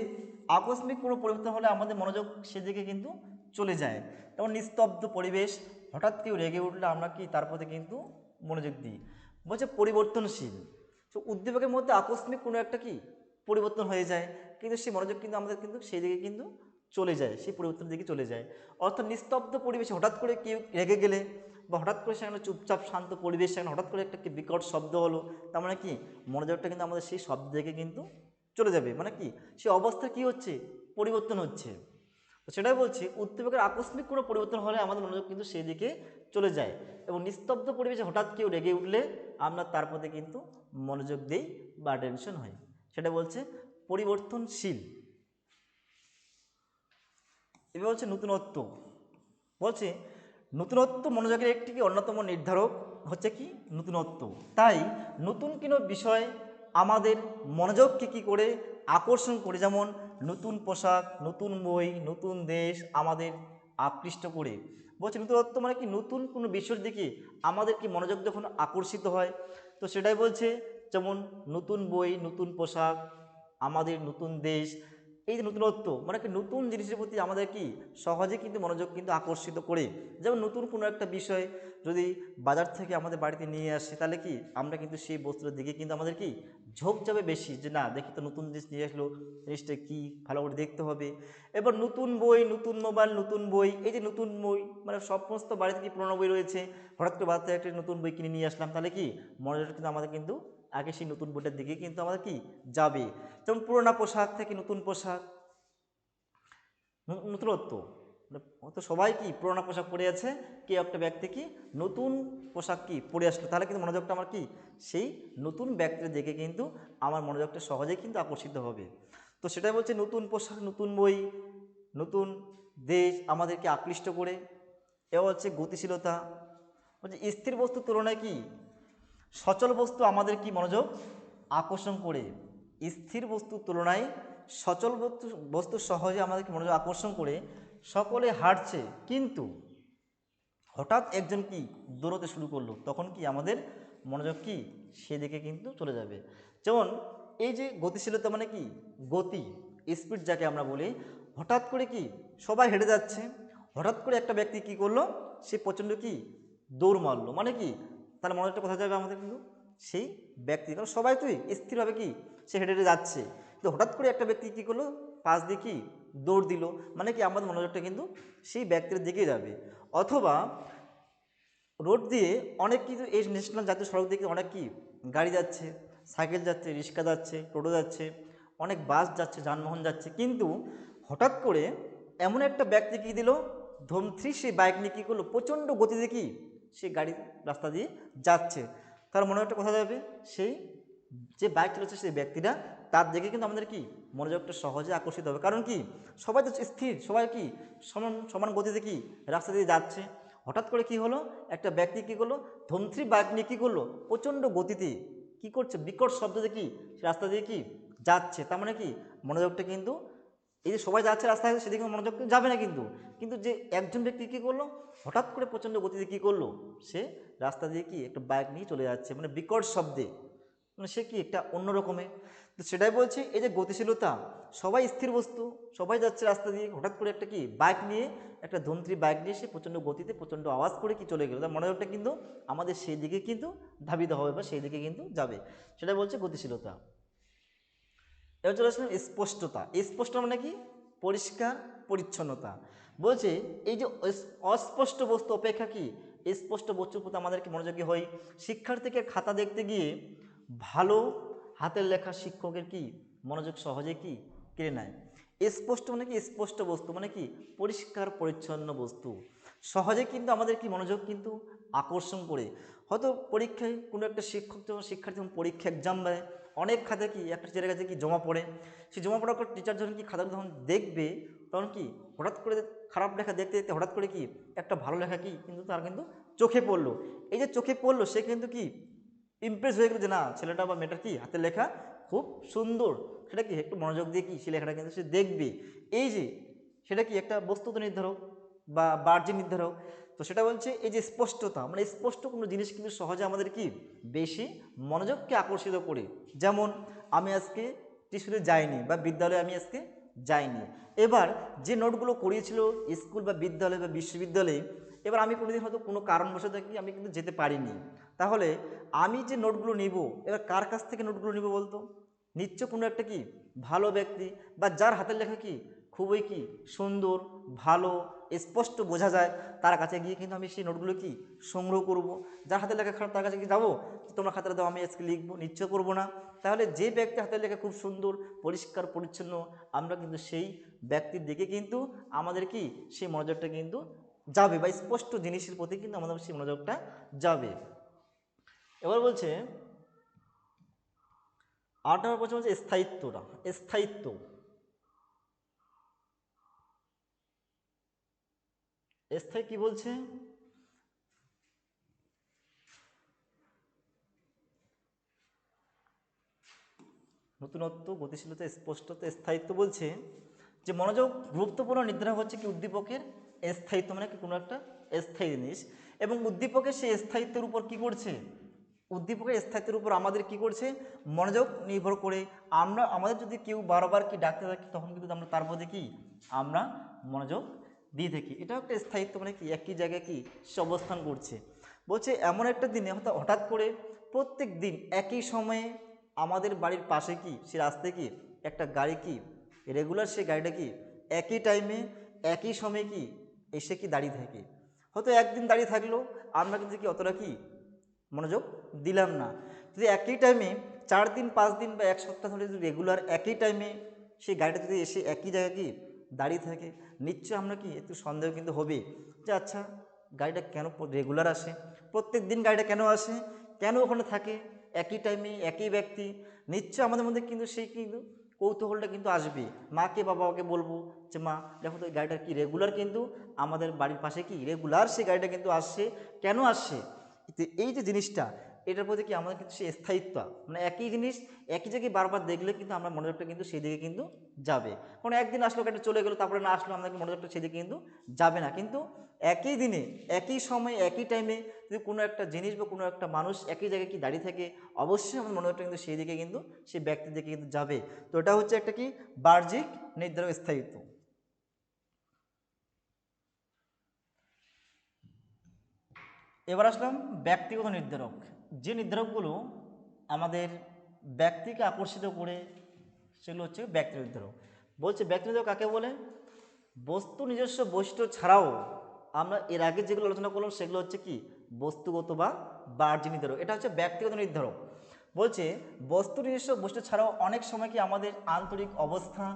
আকস্মিক কোনো পরিবর্তন হলে আমাদের মনোযোগ সেদিকে কিন্তু চলে যায়। যেমন নিস্তব্ধ পরিবেশ, হঠাৎ কেউ রেগে উঠলে আমরা কি তার প্রতি কিন্তু মনোযোগ দিই। বলছে পরিবর্তনশীল, তো উদ্দীপকের মধ্যে আকস্মিক কোনো একটা কি পরিবর্তন হয়ে যায়, কিন্তু সেই মনোযোগ কিন্তু আমাদের কিন্তু সেই দিকে কিন্তু চলে যায়, সেই পরিবর্তনের দিকে চলে যায়। অর্থাৎ নিস্তব্ধ পরিবেশে হঠাৎ করে কেউ রেগে গেলে বা হঠাৎ করে সেখানে চুপচাপ শান্ত পরিবেশ, সেখানে হঠাৎ করে একটা কি বিকট শব্দ হলো, তার মানে কি মনোযোগটা কিন্তু আমাদের সেই শব্দ দিকে কিন্তু চলে যাবে, মানে কি সেই অবস্থা কি হচ্ছে পরিবর্তন হচ্ছে। তো সেটাই বলছি, উদ্দীপকের আকস্মিক কোনো পরিবর্তন হলে আমাদের মনোযোগ কিন্তু সেই দিকে চলে যায়, এবং নিস্তব্ধ পরিবেশে হঠাৎ কেউ রেগে উঠলে আমরা তার প্রতি কিন্তু মনোযোগ দিই বা টেনশন হয়। সেটা বলছে পরিবর্তনশীল। এবার হচ্ছে নতুনত্ব। বলছে নতুনত্ব মনোযোগের একটি কি অন্যতম নির্ধারক হচ্ছে কি নতুনত্ব। তাই নতুন কোনো বিষয় আমাদের মনোযোগকে কী করে আকর্ষণ করে, যেমন নতুন পোশাক, নতুন বই, নতুন দেশ আমাদের আকৃষ্ট করে। বলছে নতুনত্ব মানে কি নতুন কোনো বিষয়ের দিকে আমাদের কি মনোযোগ যখন আকর্ষিত হয়, তো সেটাই বলছে, যেমন নতুন বই, নতুন পোশাক, আমাদের নতুন দেশ, এই যে নতুনত্ব মানে কি নতুন জিনিসের প্রতি আমাদের কি সহজে কিন্তু মনোযোগ কিন্তু আকর্ষিত করে। যেমন নতুন কোনো একটা বিষয় যদি বাজার থেকে আমাদের বাড়িতে নিয়ে আসে, তাহলে কি আমরা কিন্তু সেই বস্তুর দিকে কিন্তু আমাদের কি ঝোঁক যাবে বেশি, যে না দেখি তো নতুন জিনিস নিয়ে আসলো, জিনিসটা কী ভালো করে দেখতে হবে। এবার নতুন বই, নতুন মোবাইল, নতুন বই, এই যে নতুন বই মানে সমস্ত বাড়িতে কি পুরোনো বই রয়েছে, হঠাৎ করে বাড়িতে একটা নতুন বই কিনে নিয়ে আসলাম, তাহলে কি মনোযোগ কিন্তু আমাদের কিন্তু আগে সেই নতুন বইটার দিকে কিন্তু আমাদের কি যাবে। যেমন পুরোনো পোশাক থেকে নতুন পোশাক, নতুনত্ব মানে তো সবাই কি পুরোনো পোশাক পরে আছে, কেউ একটা ব্যক্তি কি নতুন পোশাক কি পরে আসলো, তাহলে কিন্তু মনোযোগটা আমার কি সেই নতুন ব্যক্তির দিকে কিন্তু আমার মনোযোগটা সহজেই কিন্তু আকর্ষিত হবে। তো সেটাই বলছে নতুন পোশাক, নতুন বই, নতুন দেশ আমাদেরকে আকৃষ্ট করে। এ হচ্ছে গতিশীলতা। বলছে স্থির বস্তুর তুলনায় কি সচল বস্তু আমাদের কি মনোযোগ আকর্ষণ করে। স্থির বস্তুর তুলনায় সচল বস্তু বস্তু সহজে আমাদেরকে মনোযোগ আকর্ষণ করে। সকলে হাঁটছে, কিন্তু হঠাৎ একজন কি দৌড়তে শুরু করলো, তখন কি আমাদের মনোযোগ কি সেদিকে কিন্তু চলে যাবে। যেমন এই যে গতিশীলতা মানে কি গতি, স্পিড যাকে আমরা বলি, হঠাৎ করে কি সবাই হেঁটে যাচ্ছে, হঠাৎ করে একটা ব্যক্তি কি করলো, সে প্রচণ্ড কি দৌড় মারলো, মানে কি তার মনোযোগটা কোথায় যাবে আমাদের কিন্তু সেই ব্যক্তি, কারণ সবাই তুই স্থিরভাবে কি সে হেঁটে হেঁটে যাচ্ছে, তো হঠাৎ করে একটা ব্যক্তি কী করলো পাশ দিয়ে কি দৌড় দিল, মানে কি আমাদের মনোযোগটা কিন্তু সেই ব্যক্তির দিকেই যাবে। অথবা রোড দিয়ে অনেক কিছু, এই ন্যাশনাল জাতীয় সড়ক দিয়ে অনেক কি গাড়ি যাচ্ছে, সাইকেল যাচ্ছে, রিক্সা যাচ্ছে, টোটো যাচ্ছে, অনেক বাস যাচ্ছে, যানবাহন যাচ্ছে, কিন্তু হঠাৎ করে এমন একটা ব্যক্তি কী দিল, ধমথ্রি সেই বাইক নিয়ে কী করলো, প্রচণ্ড গতিতে কি সে গাড়ি রাস্তা দিয়ে যাচ্ছে। তার মনে একটা কথা যাবে, সেই যে বাইক চালাচ্ছে সেই ব্যক্তিটা, তার দিকে কিন্তু আমাদের কি মনোযোগটা সহজে আকর্ষিত হবে। কারণ কি, সবাই তো স্থির, সবাই কি সমান সমান গতিতে কি রাস্তা দিয়ে যাচ্ছে। হঠাৎ করে কি হলো, একটা ব্যক্তি কি করলো, ধমথ্রি বাইক নিয়ে কী করলো, প্রচণ্ড গতিতে কি করছে, বিকট শব্দতে কি রাস্তা দিয়ে কি যাচ্ছে। তার মানে কি মনোযোগটা কিন্তু, এই যে সবাই যাচ্ছে রাস্তায় সেদিকে মনোযোগ যাবে না, কিন্তু কিন্তু যে একজন ব্যক্তি কী করলো, হঠাৎ করে প্রচণ্ড গতিতে কী করলো, সে রাস্তা দিয়ে কি একটা বাইক নিয়ে চলে যাচ্ছে, মানে বিকট শব্দে, মানে সে কি একটা অন্য রকমের। তো সেটাই বলছি, এই যে গতিশীলতা, সবাই স্থির বস্তু, সবাই যাচ্ছে রাস্তা দিয়ে, হঠাৎ করে একটা কি বাইক নিয়ে, একটা ধন্ত্রী বাইক নিয়ে সে প্রচণ্ড গতিতে প্রচণ্ড আওয়াজ করে কি চলে গেল, তার মনোযোগটা কিন্তু আমাদের সেই দিকে কিন্তু ধাবিত হবে বা সেই দিকে কিন্তু যাবে, সেটা বলছে গতিশীলতা। এবার চলে আসলাম স্পষ্টতা। স্পষ্ট মানে কি, পরিষ্কার পরিচ্ছন্নতা। বলছে এই যে অস্পষ্ট বস্তু অপেক্ষা কি স্পষ্ট বস্তুর প্রতি আমাদের কি মনোযোগী হই। শিক্ষার্থীকে খাতা দেখতে গিয়ে ভালো হাতের লেখা শিক্ষকের কি মনোযোগ সহজে কি কেড়ে নেয়। স্পষ্ট মানে কি, স্পষ্ট বস্তু মানে কি পরিষ্কার পরিচ্ছন্ন বস্তু, সহজে কিন্তু আমাদের কি মনোযোগ কিন্তু আকর্ষণ করে। হয়তো পরীক্ষায় কোনো একটা শিক্ষক যখন শিক্ষার্থী যখন পরীক্ষা এক্সাম দেয়, অনেক খাতা কি একটা টিচারের কাছে কি জমা পড়ে, সেই জমা পড়ার পর টিচার যখন কি খাতাগুলো যখন দেখবে, তখন কি হঠাৎ করে খারাপ লেখা দেখতে দেখতে হঠাৎ করে কি একটা ভালো লেখা কি কিন্তু তার কিন্তু চোখে পড়লো। এই যে চোখে পড়লো, সে কিন্তু কি ইমপ্রেস হয়ে গেলো যে না, ছেলেটা বা মেয়েটার কি হাতের লেখা খুব সুন্দর, সেটা কি একটু মনোযোগ দিয়ে কি সে লেখাটা কিন্তু সে দেখবে। এই যে সেটা কি একটা বস্তুত নির্ধারক বা বাহ্যিক নির্ধারক। তো সেটা বলছে এই যে স্পষ্টতা, মানে স্পষ্ট কোনো জিনিস কিন্তু সহজে আমাদের কি বেশি মনোযোগকে আকর্ষিত করে। যেমন আমি আজকে টিউশনে যাইনি বা বিদ্যালয়ে আমি আজকে যাইনি, এবার যে নোটগুলো করিয়েছিল স্কুল বা বিদ্যালয় বা বিশ্ববিদ্যালয়ে, এবার আমি কোনোদিন হয়তো কোনো কারণবশত কি আমি কিন্তু যেতে পারিনি, তাহলে আমি যে নোটগুলো নিব, এবার কার কাছ থেকে নোটগুলো নিব বলতো, নিশ্চয় কোনো একটা কি ভালো ব্যক্তি বা যার হাতের লেখা কি খুবই কি সুন্দর, ভালো, স্পষ্ট বোঝা যায়, তার কাছে গিয়ে কিন্তু আমি সেই নোটগুলো কি সংগ্রহ করব। যার হাতের লেখা খারাপ তার কাছে কি যাবো, তোমরা খাতাটা দাও আমি আজকে লিখবো, নিশ্চয় করবো না। তাহলে যে ব্যক্তি হাতের লেখা খুব সুন্দর, পরিষ্কার পরিচ্ছন্ন, আমরা কিন্তু সেই ব্যক্তির দিকে কিন্তু আমাদের কি সেই মনোযোগটা কিন্তু যাবে, বা স্পষ্ট জিনিসের প্রতি কিন্তু আমাদের সেই মনোযোগটা যাবে। এবার বলছে 8 নম্বর প্রশ্ন হচ্ছে স্থায়িত্বটা। স্থায়িত্ব, স্থায়ী কি বলছে, নতুনত্ব, গতিশীলতা, স্পষ্টতা, স্থায়িত্ব। বলছে যে মনোযোগ গুরুত্বপূর্ণ নির্ধারণ হচ্ছে কি উদ্দীপকের স্থায়িত্ব, মানে কি কোনো একটা স্থায়ী জিনিস, এবং উদ্দীপকের সেই স্থায়িত্বের উপর কি করছে, উদ্দীপকের স্থায়িত্বের উপর আমাদের কি করছে মনোযোগ নির্ভর করে। আমরা আমাদের যদি কেউ বারবার কি ডাকতে থাকি, তখন কিন্তু আমরা তার প্রতি কি আমরা মনোযোগ দিয়ে থাকি। এটা একটা স্থায়িত্ব, মানে কি একই জায়গায় কি সে অবস্থান করছে। বলছে এমন একটা দিনে হঠাৎ করে প্রত্যেক দিন একই সময়ে আমাদের বাড়ির পাশে কি সে রাস্তায় কি একটা গাড়ি কি রেগুলার, সে গাড়িটা কি একই টাইমে একই সময়ে কি এসে কি দাঁড়িয়ে থাকে। হয়তো একদিন দাঁড়িয়ে থাকলো, আমরা কিন্তু কি অতটা কি মনোযোগ দিলাম না। যদি একই টাইমে 4 দিন 5 দিন বা 1 সপ্তাহ ধরে যদি রেগুলার একই টাইমে সেই গাড়িটা যদি এসে একই জায়গায় কি দাঁড়িয়ে থাকে, নিশ্চয়ই আমরা কি একটু সন্দেহ কিন্তু হবে যে আচ্ছা গাড়িটা কেন রেগুলার আসে, প্রত্যেক দিন গাড়িটা কেন আসে, কেন ওখানে থাকে একই টাইমে একই ব্যক্তি, নিশ্চয় আমাদের মধ্যে কিন্তু সেই কিন্তু কৌতূহলটা কিন্তু আসবে। মাকে বা বাবাকে বলবো যে মা দেখো তো এই গাড়িটা কি রেগুলার কিন্তু আমাদের বাড়ির পাশে কি রেগুলার সেই গাড়িটা কিন্তু আসছে, কেন আসছে। এই যে জিনিসটা, এটার প্রতি কি আমাদের কিন্তু সেই স্থায়িত্ব, মানে একই জিনিস একই জায়গায় বারবার দেখলে কিন্তু আমরা মনোযোগটা কিন্তু সেদিকে কিন্তু যাবে। কারণ একদিন আসলো গাড়িটা চলে গেলো, তারপরে না আসলো, আমাদের মনোযোগটা সেদিকে কিন্তু যাবে না। কিন্তু একই দিনে একই সময়ে একই টাইমে যদি কোনো একটা জিনিস বা কোনো একটা মানুষ একই জায়গায় কি দাঁড়িয়ে থাকে, অবশ্যই আমার মনোযোগটা কিন্তু সেই দিকে কিন্তু সেই ব্যক্তির দিকে কিন্তু যাবে। তো এটা হচ্ছে একটা কি বাহ্যিক নির্ধারক স্থায়িত্ব। এবার আসলাম ব্যক্তিগত নির্ধারক, যে নির্ধারকগুলো আমাদের ব্যক্তিকে আকর্ষিত করে, সেগুলো হচ্ছে ব্যক্তি নির্ধারক। বলছে ব্যক্তি নির্ধারক কাকে বলে, বস্তু নিজস্ব বৈশিষ্ট্য ছাড়াও আমরা এর আগে যেগুলো আলোচনা করলাম সেগুলো হচ্ছে কি বস্তুগত বা বাহ্যিক নির্ধারক, এটা হচ্ছে ব্যক্তিগত নির্ধারক। বলছে বস্তু নিজস্ব বস্তু ছাড়াও অনেক সময় কি আমাদের আন্তরিক অবস্থা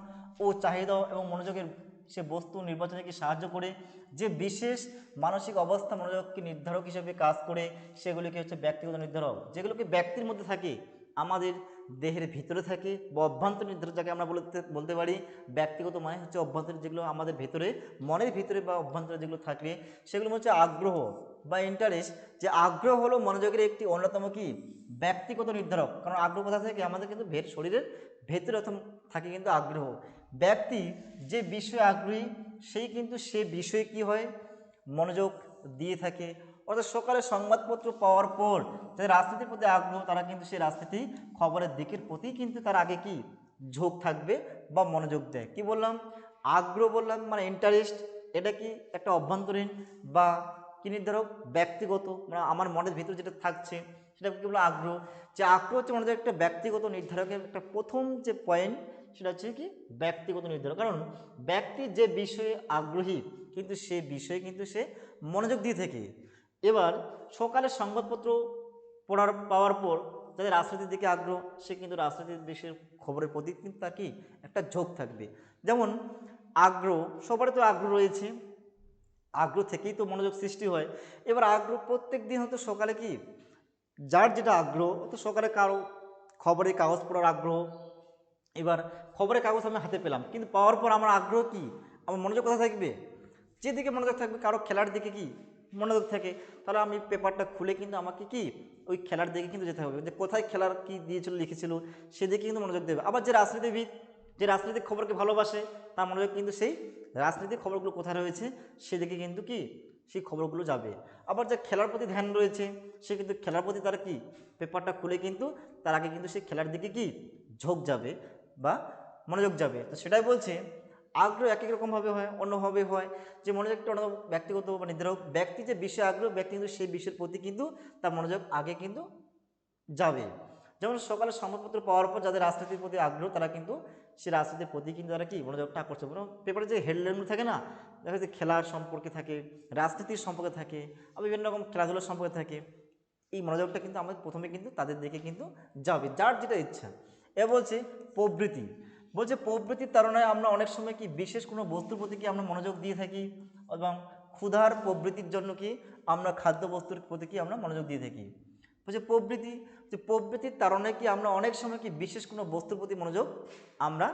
ও চাহিদা এবং মনোযোগের সে বস্তু নির্বাচনে কি সাহায্য করে। যে বিশেষ মানসিক অবস্থা মনোযোগকে নির্ধারক হিসেবে কাজ করে সেগুলিকে হচ্ছে ব্যক্তিগত নির্ধারক। যেগুলোকে ব্যক্তির মধ্যে থাকে, আমাদের দেহের ভিতরে থাকে বা অভ্যন্তরীণ নির্ধারক যাকে আমরা বলতে পারি। ব্যক্তিগত মানে হচ্ছে অভ্যন্তরীণ, যেগুলো আমাদের ভেতরে মনের ভিতরে বা অভ্যন্তরে যেগুলো থাকবে সেগুলো হচ্ছে আগ্রহ বা ইন্টারেস্ট। যে আগ্রহ হলো মনোযোগের একটি অন্যতম কি ব্যক্তিগত নির্ধারক। কারণ আগ্রহ কোথা থেকে, আমাদের কিন্তু শরীরের ভেতরে থাকে কিন্তু আগ্রহ। ব্যক্তি যে বিষয়ে আগ্রহী সেই কিন্তু সে বিষয়ে কি হয় মনোযোগ দিয়ে থাকে। অর্থাৎ সকালে সংবাদপত্র পাওয়ার পর যাদের রাজনীতির প্রতি আগ্রহ তারা কিন্তু সেই রাজনীতি খবরের দিকের প্রতি কিন্তু তার আগে কি ঝোঁক থাকবে বা মনোযোগ দেয়। কি বললাম, আগ্রহ বললাম মানে ইন্টারেস্ট, এটা কি একটা অভ্যন্তরীণ বা কি নির্ধারক, ব্যক্তিগত, মানে আমার মনের ভিতরে যেটা থাকছে সেটা কি বলবো আগ্রহ। যে আগ্রহ হচ্ছে মনোযোগ একটা ব্যক্তিগত নির্ধারকের একটা প্রথম যে পয়েন্ট সেটা হচ্ছে কি ব্যক্তিগত নির্ধারক। কারণ ব্যক্তি যে বিষয়ে আগ্রহী কিন্তু সে বিষয়ে কিন্তু সে মনোযোগ দিয়ে থাকে। এবার সকালে সংবাদপত্র পাওয়ার পর যাদের রাজনীতির দিকে আগ্রহ সে কিন্তু রাজনীতির বিষয়ের খবরের প্রতি কিন্তু তার কি একটা ঝোঁক থাকবে। যেমন আগ্রহ, সবারই তো আগ্রহ রয়েছে, আগ্রহ থেকেই তো মনোযোগ সৃষ্টি হয়। এবার আগ্রহ প্রত্যেক দিন হয়তো সকালে কি যার যেটা আগ্রহ, তো সকালে কারো খবরের কাগজ পড়ার আগ্রহ। এবার খবরের কাগজ আমি হাতে পেলাম, কিন্তু পাওয়ার পর আমার আগ্রহ কি, আমার মনোযোগ কোথায় থাকবে, যেদিকে মনোযোগ থাকবে। কারো খেলার দিকে কি মনোযোগ থাকে, তাহলে আমি পেপারটা খুলে কিন্তু আমাকে কি ওই খেলার দিকে কিন্তু যেতে হবে, যে কোথায় খেলার কি দিয়েছিল লিখেছিল সেদিকে কিন্তু মনোযোগ দেবে। আবার যে রাজনীতিবিদ, যে রাজনৈতিক খবরকে ভালোবাসে তার মনোযোগ কিন্তু সেই রাজনৈতিক খবরগুলো কোথায় রয়েছে সেদিকে কিন্তু কি সেই খবরগুলো যাবে। আবার যে খেলার প্রতি ধ্যান রয়েছে সে কিন্তু খেলার প্রতি তার কি পেপারটা খুলে কিন্তু তার আগে কিন্তু সেই খেলার দিকে কি ঝোঁক যাবে বা মনোযোগ যাবে। তো সেটাই বলছে আগ্রহ এক এক রকমভাবে হয়, অন্যভাবে হয়। যে মনোযোগটা অন্য ব্যক্তিগত বা নির্ধারক, ব্যক্তি যে বিষয়ে আগ্রহ ব্যক্তি কিন্তু সেই বিষয়ের প্রতি কিন্তু তার মনোযোগ আগে কিন্তু যাবে। যেমন সকালে সংবাদপত্র পাওয়ার পর যাদের রাজনীতির প্রতি আগ্রহ তারা কিন্তু সে রাজনীতির প্রতি কিন্তু তারা কি মনোযোগটা আকর্ষণ করে। পেপারে যে হেডলাইনগুলো থাকে না, দেখা যাচ্ছে খেলার সম্পর্কে থাকে, রাজনীতির সম্পর্কে থাকে, আর বিভিন্ন রকম খেলাধুলার সম্পর্কে থাকে, এই মনোযোগটা কিন্তু আমাদের প্রথমে কিন্তু তাদের দিকে কিন্তু যাবে, যার যেটা ইচ্ছা। এ বলছে প্রবৃত্তি, বলছে প্রবৃত্তির তাড়নায় আমরা অনেক সময় কি বিশেষ কোনো বস্তুর প্রতি কি আমরা মনোযোগ দিয়ে থাকি, এবং ক্ষুধার প্রবৃত্তির জন্য কি আমরা খাদ্য বস্তুর প্রতি কি আমরা মনোযোগ দিয়ে থাকি। বলছে প্রবৃত্তি, যে প্রবৃত্তির তাড়নায় কি আমরা অনেক সময় কি বিশেষ কোনো বস্তুর প্রতি মনোযোগ আমরা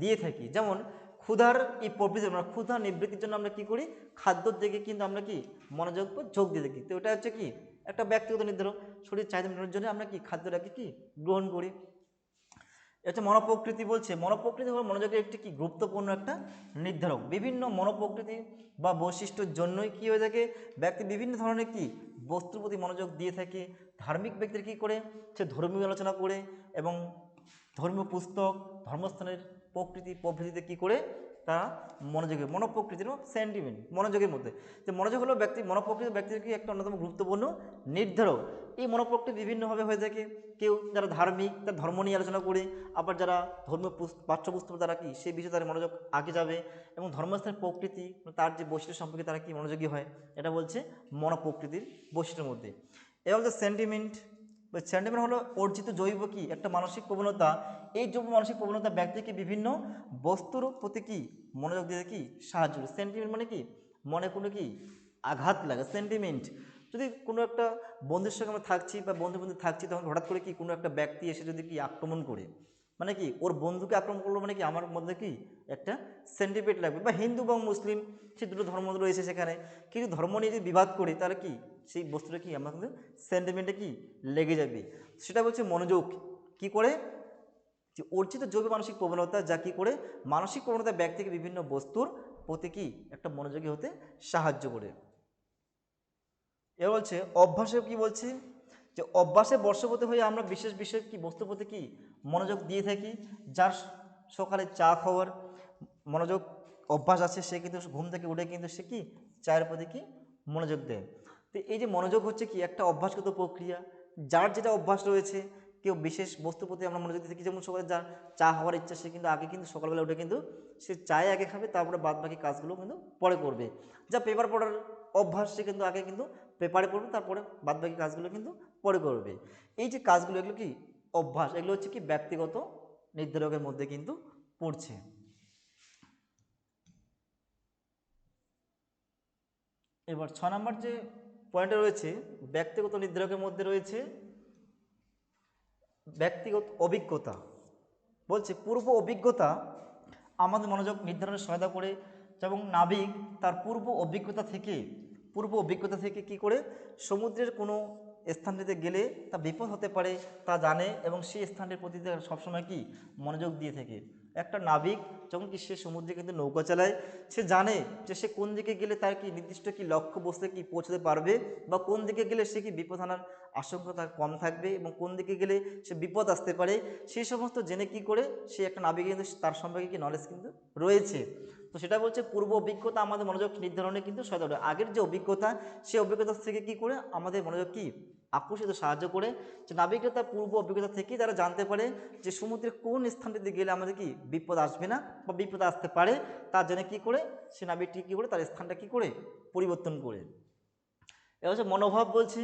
দিয়ে থাকি। যেমন ক্ষুধার এই প্রবৃত্তি, আমরা ক্ষুধা নিবৃত্তির জন্য আমরা কি করি, খাদ্যর দিকে কিন্তু আমরা কি মনোযোগ বা ঝোঁক দিয়ে থাকি। তো এটা হচ্ছে কি একটা ব্যক্তিগত নির্ধারক, শরীর চাহিদা মেটানোর জন্য আমরা কি খাদ্যটাকে কি গ্রহণ করি। এটা মনোপ্রকৃতি, বলছে মনোপ্রকৃতি হলো মনোযোগের একটি কি গুরুত্বপূর্ণ একটা নির্ধারক। বিভিন্ন মনোপ্রকৃতি বা বৈশিষ্ট্যের জন্যই কী হয়ে থাকে, ব্যক্তি বিভিন্ন ধরনের কি বস্তুর প্রতি মনোযোগ দিয়ে থাকে। ধার্মিক ব্যক্তির কী করে, সে ধর্মীয় আলোচনা করে এবং ধর্মীয় পুস্তক, ধর্মস্থানের প্রকৃতি প্রভৃতিতে কী করে তারা মনোযোগী, মনোপ্রকৃতির সেন্টিমেন্ট মনোযোগের মধ্যে। যে মনোযোগ হলো ব্যক্তি মনোপ্রকৃতি ব্যক্তির কি একটা অন্যতম গুরুত্বপূর্ণ নির্ধারক। এই মনোপ্রকৃতি বিভিন্নভাবে হয়ে থাকে। কেউ যারা ধার্মিক তার ধর্ম নিয়ে আলোচনা করে, আবার যারা ধর্মীয় পাঠ্যপুস্তক তারা কি সেই বিষয়ে তার মনোযোগ আগে যাবে, এবং ধর্মস্থানের প্রকৃতি তার যে বৈশিষ্ট্য সম্পর্কে তারা কি মনোযোগী হয়, এটা বলছে মনোপ্রকৃতির বৈশিষ্ট্যের মধ্যে। এ হচ্ছে সেন্টিমেন্ট। সেন্টিমেন্ট হলো অর্জিত জৈব কি একটা মানসিক প্রবণতা। এই জৈব মানসিক প্রবণতা ব্যক্তিকে বিভিন্ন বস্তুর প্রতি কি মনোযোগ দিতে কি সাহায্য করে। সেন্টিমেন্ট মানে কি মনে কোনো কি আঘাত লাগে সেন্টিমেন্ট। যদি কোনো একটা বন্ধুর সঙ্গে আমরা থাকছি বা বন্ধু থাকছি, তখন হঠাৎ করে কি কোনো একটা ব্যক্তি এসে যদি কি আক্রমণ করে, মানে কি ওর বন্ধুকে আক্রমণ করলো, মানে কি আমার মধ্যে কি একটা সেন্টিমেন্ট লাগবে। বা হিন্দু এবং মুসলিম সে দুটো ধর্ম রয়েছে সেখানে, কিন্তু ধর্ম নিয়ে যদি বিবাদ করি তাহলে কি সেই বস্তুটা কি আমার কিন্তু সেন্টিমেন্টে কি লেগে যাবে। সেটা বলছে মনোযোগ কি করে, যে অর্জিত জৈব মানসিক প্রবণতা যা কী করে মানসিক প্রবণতা ব্যক্তিকে বিভিন্ন বস্তুর প্রতি কি একটা মনোযোগী হতে সাহায্য করে। এ বলছে অভ্যাসে কি বলছে, যে অভ্যাসে বশবর্তী হয়ে আমরা বিশেষ বিশেষ কি বস্তুর প্রতি কি মনোযোগ দিয়ে থাকি। যার সকালে চা খাওয়ার মনোযোগ অভ্যাস আছে সে কিন্তু ঘুম থেকে উঠে কিন্তু সে কি চায়ের প্রতি কি মনোযোগ দেয়। তো এই যে মনোযোগ হচ্ছে কি একটা অভ্যাসগত প্রক্রিয়া, যার যেটা অভ্যাস রয়েছে। কেউ বিশেষ বস্তুর প্রতি আমরা মনোযোগ দিয়ে থাকি, যেমন সকালে যার চা হওয়ার ইচ্ছা সে কিন্তু আগে কিন্তু সকালবেলা উঠে কিন্তু সে চায় আগে খাবে, তারপরে বাদ বাকি কাজগুলো কিন্তু পরে করবে। যা পেপার পড়ার অভ্যাস সে কিন্তু আগে কিন্তু পেপারে পড়বে, তারপরে বাদবাকি কাজগুলো কিন্তু পরে করবে। এই যে কাজগুলো এগুলো কি অভ্যাস, এগুলো হচ্ছে কি ব্যক্তিগত নির্ধারকের মধ্যে কিন্তু পড়ছে। এবার 6 নম্বর যে পয়েন্টে রয়েছে ব্যক্তিগত নির্ধারকের মধ্যে রয়েছে ব্যক্তিগত অভিজ্ঞতা। বলছে পূর্ব অভিজ্ঞতা আমাদের মনোযোগ নির্ধারণে সহায়তা করে, এবং নাবিক তার পূর্ব অভিজ্ঞতা থেকে কি করে সমুদ্রের কোনো স্থানটিতে গেলে তা বিপদ হতে পারে তা জানে, এবং সেই স্থানটির প্রতি সবসময় কি মনোযোগ দিয়ে থাকে। একটা নাবিক যখন কি সে সমুদ্রে কিন্তু নৌকা চালায়, সে জানে যে সে কোন দিকে গেলে তার কি নির্দিষ্ট কি লক্ষ্যবস্তুতে কি পৌঁছতে পারবে, বা কোন দিকে গেলে সে কি বিপদ আনার আশঙ্কা তার কম থাকবে, এবং কোন দিকে গেলে সে বিপদ আসতে পারে, সেই সমস্ত জেনে কি করে সে একটা নাবিক কিন্তু তার সম্পর্কে কি নলেজ কিন্তু রয়েছে। তো সেটা বলছে পূর্ব অভিজ্ঞতা আমাদের মনোযোগ নির্ধারণে কিন্তু সহায়তা করে। আগের যে অভিজ্ঞতা সেই অভিজ্ঞতা থেকে কি করে আমাদের মনোযোগ কি আকর্ষিত সাহায্য করে, যে নাবিকরা তার পূর্ব অভিজ্ঞতা থেকেই তারা জানতে পারে যে সমুদ্রের কোন স্থানটিতে গেলে আমাদের কি বিপদ আসবে না বা বিপদ আসতে পারে, তার জন্য কি করে সে নাবিকটি কী করে তার স্থানটা কি করে পরিবর্তন করে। এটা হচ্ছে মনোভাব। বলছে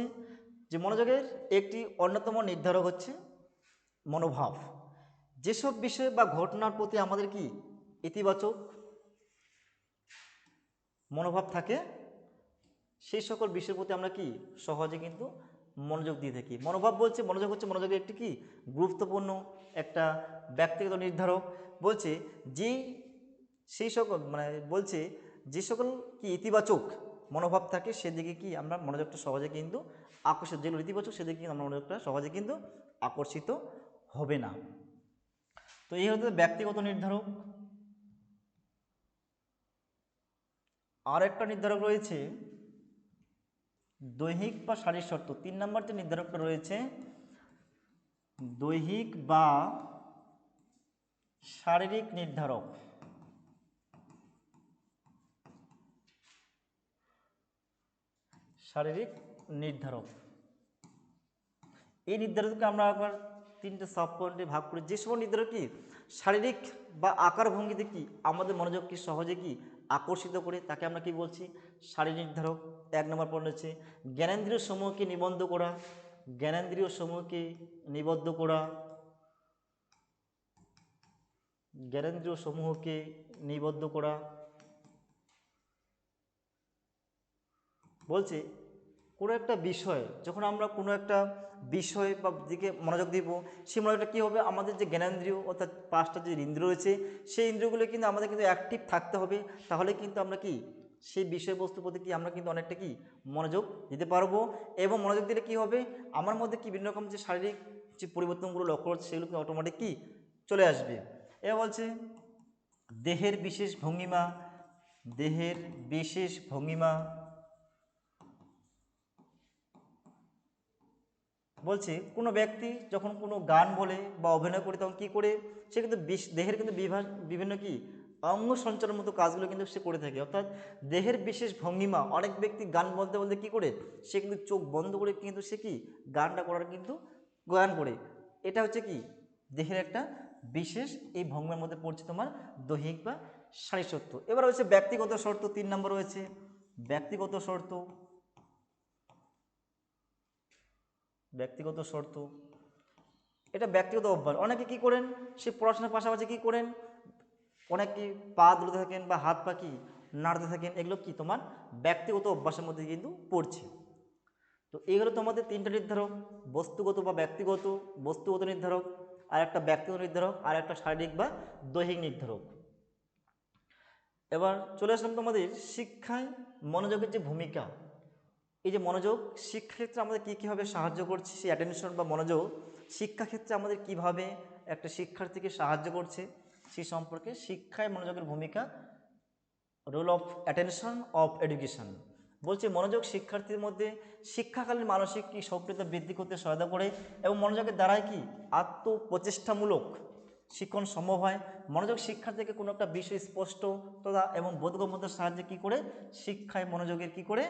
যে মনোযোগের একটি অন্যতম নির্ধারক হচ্ছে মনোভাব। যেসব বিষয় বা ঘটনার প্রতি আমাদের কি ইতিবাচক মনোভাব থাকে, সেই সকল বিষয়ের প্রতি আমরা কি সহজে কিন্তু মনোযোগ দিয়ে থাকি। মনোভাব বলছে মনোযোগ হচ্ছে মনোযোগের একটি কি গুরুত্বপূর্ণ একটা ব্যক্তিগত নির্ধারক। বলছে যে সেই সকল বলছে যে সকল কি ইতিবাচক মনোভাব থাকে সেদিকে কি আমরা মনোযোগটা সহজে কিন্তু আকর্ষিত, যেগুলো ইতিবাচক সেদিকে আমরা মনোযোগটা সহজে কিন্তু আকর্ষিত হবে না। তো এই হচ্ছে ব্যক্তিগত নির্ধারক। আর একটা নির্ধারক রয়েছে দৈহিক বা শারীরিক শর্ত। 3 নম্বর যে নির্ধারকটা রয়েছে দৈহিক বা শারীরিক নির্ধারক। শারীরিক নির্ধারক, এই নির্ধারককে আমরা আবার 3টে সাব পয়েন্টে ভাগ করি। যে সময় নির্ধারক কি শারীরিক বা আকার ভঙ্গিতে কি আমাদের মনোযোগ কি সহজে কি আকর্ষিত করে, তাকে আমরা কি বলছি শারীরিক নির্ধারক। 1 নম্বর পয়েন্ট হচ্ছে জ্ঞানেন্দ্রিয় সমূহকে নিবদ্ধ করা। জ্ঞানেন্দ্রিয় সমূহকে নিবদ্ধ করা, জ্ঞানেন্দ্রিয় সমূহকে নিবদ্ধ করা। বলছে কোনো একটা বিষয় যখন আমরা কোনো একটা বিষয় বা দিকে মনোযোগ দিব, সেই মনোযোগটা কী হবে আমাদের যে জ্ঞানেন্দ্রিয় অর্থাৎ 5টা যে ইন্দ্রিয় রয়েছে সেই ইন্দ্রিয়গুলো কিন্তু আমাদের কিন্তু অ্যাক্টিভ থাকতে হবে। তাহলে কিন্তু আমরা কি সেই বিষয়বস্তুর প্রতি কি আমরা কিন্তু অনেকটা কি মনোযোগ দিতে পারবো, এবং মনোযোগ দিলে কি হবে আমার মধ্যে কি বিভিন্ন রকম যে শারীরিক যে পরিবর্তনগুলো লক্ষ্য হচ্ছে সেগুলো কিন্তু অটোমেটিক কি চলে আসবে। এবার বলছে দেহের বিশেষ ভঙ্গিমা। দেহের বিশেষ ভঙ্গিমা বলছে কোনো ব্যক্তি যখন কোনো গান বলে বা অভিনয় করে তখন কী করে সে কিন্তু দেহের কিন্তু বিভিন্ন কি অঙ্গ সঞ্চারের মতো কাজগুলো কিন্তু সে করে থাকে। অর্থাৎ দেহের বিশেষ ভঙ্গিমা, অনেক ব্যক্তি গান বলতে বলতে কী করে সে কিন্তু চোখ বন্ধ করে কিন্তু সে কি গানটা করার কিন্তু গান করে। এটা হচ্ছে কি দেহের একটা বিশেষ এই ভঙ্গিমার মধ্যে পড়ছে তোমার দৈহিক বা শারীরিক শর্ত। এবার হচ্ছে ব্যক্তিগত শর্ত। 3 নম্বর রয়েছে ব্যক্তিগত শর্ত। ব্যক্তিগত শর্ত এটা ব্যক্তিগত অভ্যাস। অনেকে কি করেন সে পড়াশোনার পাশাপাশি কি করেন অনেকে পা দুলতে থাকেন বা হাত পা কি নাড়তে থাকেন, এগুলো কি তোমার ব্যক্তিগত অভ্যাসের মধ্যে কিন্তু পড়ছে। তো এইগুলো তোমাদের 3টা নির্ধারক, বস্তুগত বা ব্যক্তিগত, বস্তুগত নির্ধারক, আর একটা ব্যক্তিগত নির্ধারক, আর একটা শারীরিক বা দৈহিক নির্ধারক। এবার চলে আসলাম তোমাদের শিক্ষায় মনোযোগের যে ভূমিকা। এই যে মনোযোগ শিক্ষাক্ষেত্রে আমাদের কী কীভাবে সাহায্য করছে, সেই অ্যাটেনশন বা মনোযোগ শিক্ষাক্ষেত্রে আমাদের কিভাবে একটা শিক্ষার্থীকে সাহায্য করছে সেই সম্পর্কে শিক্ষায় মনোযোগের ভূমিকা, role of attention of education. বলছে মনোযোগ শিক্ষার্থীর মধ্যে শিক্ষাকালীন মানসিক কি সক্রিয়তা বৃদ্ধি করতে সহায়তা করে, এবং মনোযোগের দ্বারাই কি আত্মপ্রচেষ্টামূলক শিক্ষণ সম্ভব হয়। মনোযোগ শিক্ষার্থীকে কোনো একটা বিষয় স্পষ্টতা এবং বোধগম্যতার সাহায্যে কী করে শিক্ষায় মনোযোগের কী করে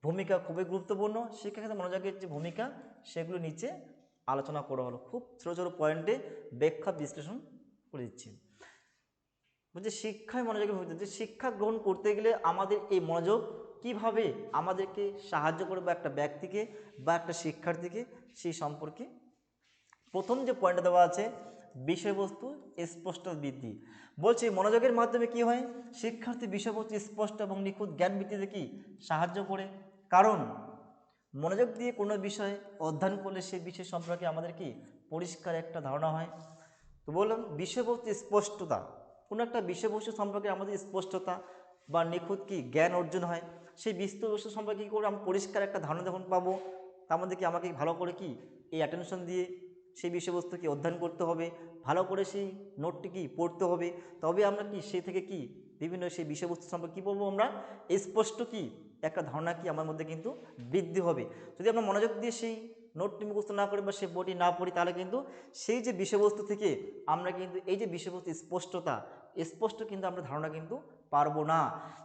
ভূমিকা খুবই গুরুত্বপূর্ণ। শিক্ষাক্ষেত্রে মনোযোগের যে ভূমিকা সেগুলো নিচে আলোচনা করা হলো, খুব ছোটো ছোটো পয়েন্টে ব্যাখ্যা বিশ্লেষণ করে দিচ্ছি। বলছে শিক্ষায় মনোযোগের ভূমিকা, যে শিক্ষা গ্রহণ করতে গেলে আমাদের এই মনোযোগ কিভাবে আমাদেরকে সাহায্য করে বা একটা ব্যক্তিকে বা একটা শিক্ষার্থীকে সেই সম্পর্কে প্রথম যে পয়েন্টটা দেওয়া আছে বিষয়বস্তু স্পষ্ট বৃদ্ধি। বলছি মনোযোগের মাধ্যমে কি হয়, শিক্ষার্থী বিষয়বস্তু স্পষ্ট এবং নিখুঁত জ্ঞান বৃদ্ধিতে কি সাহায্য করে। কারণ মনোযোগ দিয়ে কোনো বিষয় অধ্যয়ন করলে সেই বিষয় সম্পর্কে আমাদের কি পরিষ্কার একটা ধারণা হয়। তো বললাম বিষয়বস্তু স্পষ্টতা, কোনো একটা বিষয়বস্তু সম্পর্কে আমাদের স্পষ্টতা বা নিখুঁত কি জ্ঞান অর্জন হয়। সেই বিষয়বস্তু সম্পর্কে কী করে আমরা পরিষ্কার একটা ধারণা যখন পাবো, তার মধ্যে কি আমাকে ভালো করে কি এই অ্যাটেনশন দিয়ে সেই বিষয়বস্তুকে অধ্যয়ন করতে হবে, ভালো করে সেই নোটটি কি পড়তে হবে, তবে আমরা কি সেই থেকে কি বিভিন্ন সেই বিষয়বস্তু সম্পর্কে কী বলবো আমরা স্পষ্ট কি একটা ধারণা কি আমার মধ্যে কিন্তু বৃদ্ধি হবে। যদি আমরা মনোযোগ দিয়ে সেই নোটটি মুখস্থ না করি বা সেই বইটি না পড়ি, তাহলে কিন্তু সেই যে বিষয়বস্তু থেকে আমরা কিন্তু এই যে বিষয়বস্তু স্পষ্ট কিন্তু আমরা ধারণা কিন্তু পারবো না।